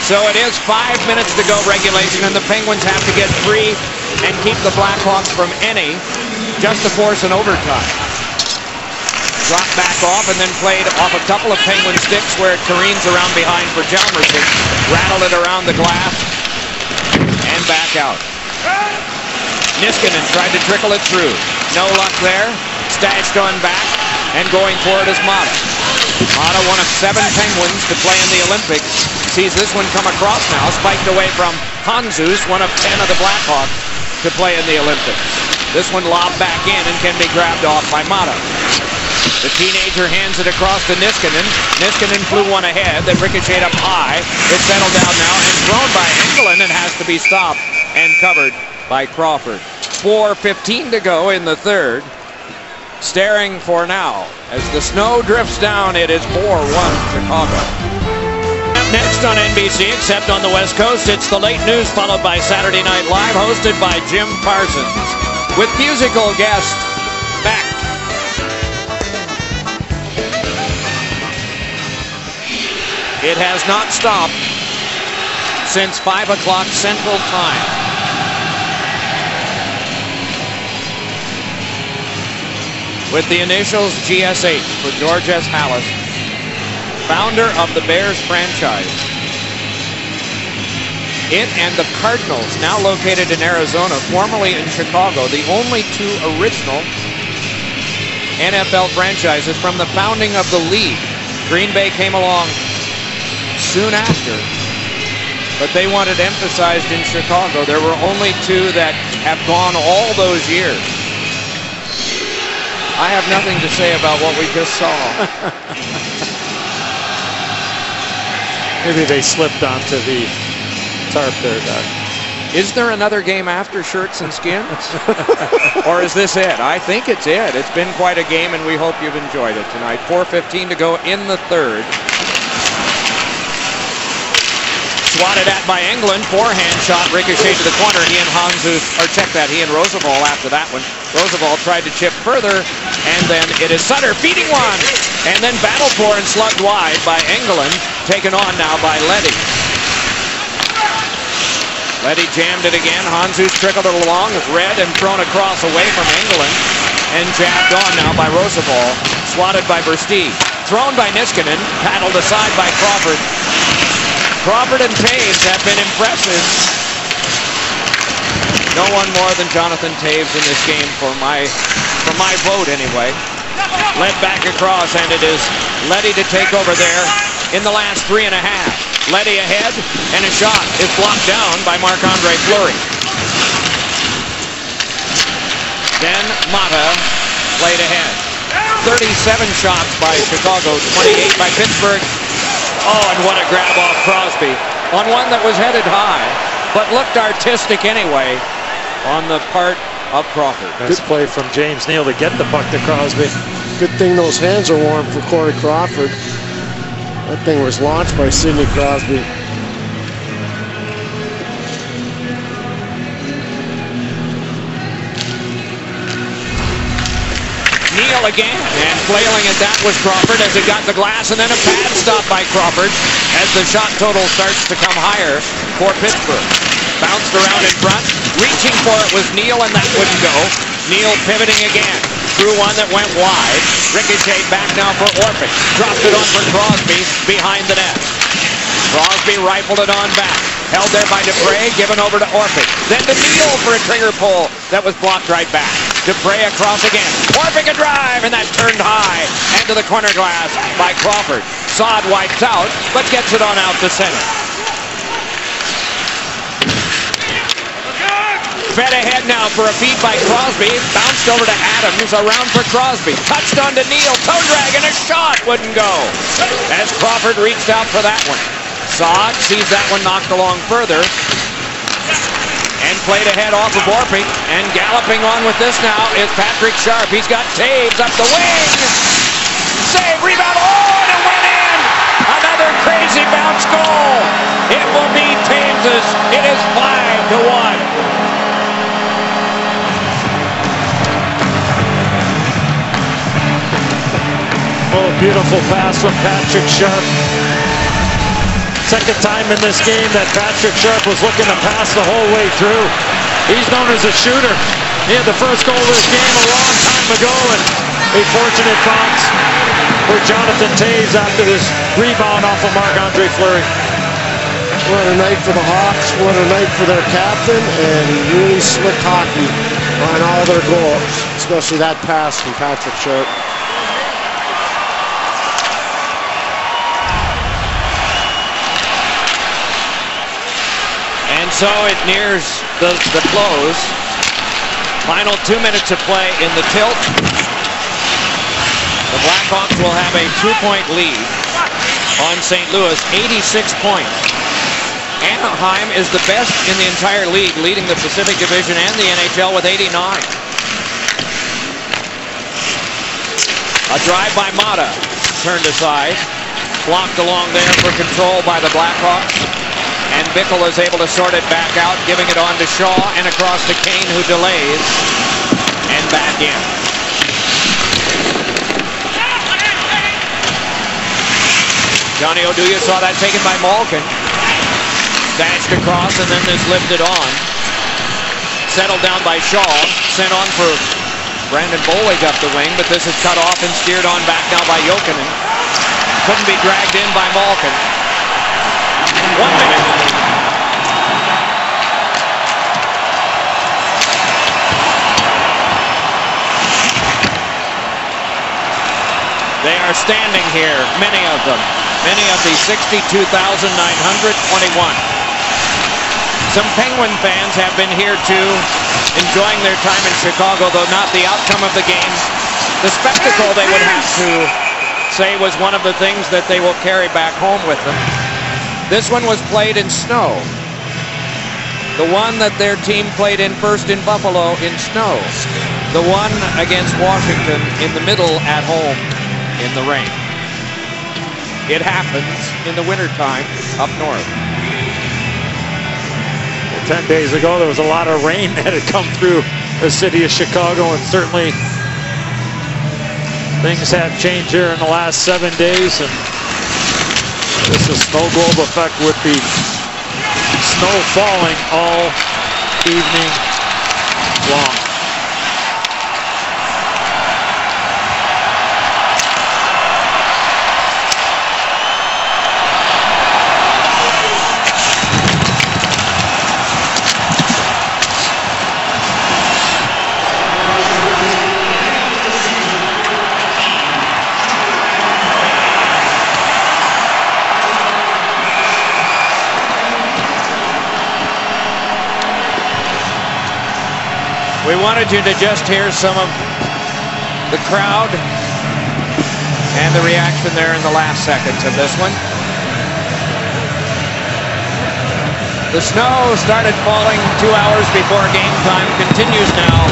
So it is 5 minutes to go regulation, and the Penguins have to get free and keep the Blackhawks from any, just to force an overtime. Dropped back off and then played off a couple of Penguin sticks where it careens around behind for Hjalmarsson. Rattled it around the glass and back out. Niskanen tried to trickle it through. No luck there. Stashed on back and going for it is Mata. Mata, one of 7 Penguins to play in the Olympics, sees this one come across now, spiked away from Handzus, one of 10 of the Blackhawks to play in the Olympics. This one lobbed back in and can be grabbed off by Mata. The teenager hands it across to Niskanen. Niskanen flew one ahead that ricocheted up high. It's settled down now and thrown by Engelland and has to be stopped and covered by Crawford. 4:15 to go in the third. Staring for now as the snow drifts down. It is 4-1 Chicago. Up next on NBC, except on the West Coast, it's the late news followed by Saturday Night Live, hosted by Jim Parsons with musical guest Beck. It has not stopped since 5 o'clock Central Time. With the initials GSH for George S. Halas, founder of the Bears franchise. It and the Cardinals, now located in Arizona, formerly in Chicago, the only 2 original NFL franchises from the founding of the league. Green Bay came along soon after, but they wanted emphasized in Chicago. There were only 2 that have gone all those years. I have nothing to say about what we just saw. Maybe they slipped onto the tarp there, Doug. Is there another game after Shirts and Skins? Or is this it? I think it's it. It's been quite a game, and we hope you've enjoyed it tonight. 4:15 to go in the third. Swatted at by Engelland. Forehand shot ricocheted to the corner. He and Handzus, or check that, he and Roosevelt after that one. Roosevelt tried to chip further, and then it is Sutter feeding one. And then battled for and slugged wide by Engelland. Taken on now by Leddy. Leddy jammed it again. Handzus trickled it along, read and thrown across away from Engelland. And jabbed on now by Roosevelt. Swatted by Versteeg. Thrown by Niskanen. Paddled aside by Crawford. Crawford and Taves have been impressive. No one more than Jonathan Taves in this game for my vote anyway. Led back across, and it is Leddy to take over there in the last 3.5. Leddy ahead, and a shot is blocked down by Marc-Andre Fleury. Then Mata played ahead. 37 shots by Chicago, 28 by Pittsburgh. Oh, and what a grab off Crosby on one that was headed high, but looked artistic anyway on the part of Crawford. Nice play from James Neal to get the puck to Crosby. Good thing those hands are warm for Corey Crawford. That thing was launched by Sidney Crosby. Neal again, and flailing at that was Crawford as he got the glass, and then a pad stop by Crawford as the shot total starts to come higher for Pittsburgh. Bounced around in front, reaching for it was Neal, and that wouldn't go. Neal pivoting again, threw one that went wide. Ricochet back now for Orpik. Dropped it on for Crosby behind the net. Crosby rifled it on back. Held there by Dupre, given over to Orpik. Then to Neal for a trigger pull that was blocked right back. Dupre across again. Orpik a drive, and that turned high and to the corner glass by Crawford. Saad wipes out, but gets it on out to center. Fed ahead now for a feed by Crosby. Bounced over to Adams, around for Crosby. Touched on to Neal, toe drag, and a shot wouldn't go as Crawford reached out for that one. Saad sees that one knocked along further and played ahead off of Orpik, and galloping on with this now is Patrick Sharp. He's got Taves up the wing. Save, rebound, oh, and it went in! Another crazy bounce goal. It will be Taves'. It is 5-1. Oh, beautiful pass from Patrick Sharp. Second time in this game that Patrick Sharp was looking to pass the whole way through. He's known as a shooter. He had the first goal of this game a long time ago, and a fortunate bounce for Jonathan Toews after this rebound off of Marc-Andre Fleury. What a night for the Hawks, what a night for their captain, and he really slick hockey on all their goals, especially that pass from Patrick Sharp. And so it nears the close. Final 2 minutes of play in the tilt. The Blackhawks will have a 2-point lead on St. Louis, 86 points. Anaheim is the best in the entire league, leading the Pacific Division and the NHL with 89. A drive by Mata, turned aside, blocked along there for control by the Blackhawks. And Bickle is able to sort it back out, giving it on to Shaw and across to Kane, who delays, and back in. Johnny Oduya saw that taken by Malkin. Dashed across and then is lifted on. Settled down by Shaw. Sent on for Brandon Bollig up the wing, but this is cut off and steered on back now by Jokinen. Couldn't be dragged in by Malkin. 1 minute. They are standing here, many of them. Many of the 62,921. Some Penguin fans have been here too, enjoying their time in Chicago, though not the outcome of the game. The spectacle, they would have to say, was one of the things that they will carry back home with them. This one was played in snow. The one that their team played in first in Buffalo in snow. The one against Washington in the middle at home in the rain. It happens in the wintertime up north. 10 days ago, there was a lot of rain that had come through the city of Chicago, and certainly things have changed here in the last 7 days. And this is snow globe effect with the snow falling all evening long. We wanted you to just hear some of the crowd and the reaction there in the last seconds of this one. The snow started falling 2 hours before game time, continues now.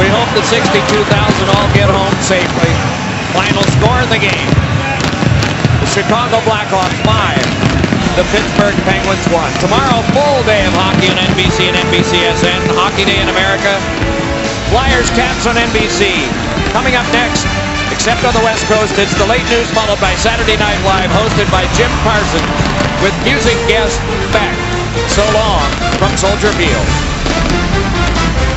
We hope the 62,000 all get home safely. Final score of the game. The Chicago Blackhawks 5. The Pittsburgh Penguins 1. Tomorrow, full day of hockey on NBC and NBCSN. Hockey Day in America. Flyers Caps on NBC. Coming up next, except on the West Coast, it's the late news followed by Saturday Night Live, hosted by Jim Parsons with music guest Beck. So long from Soldier Field.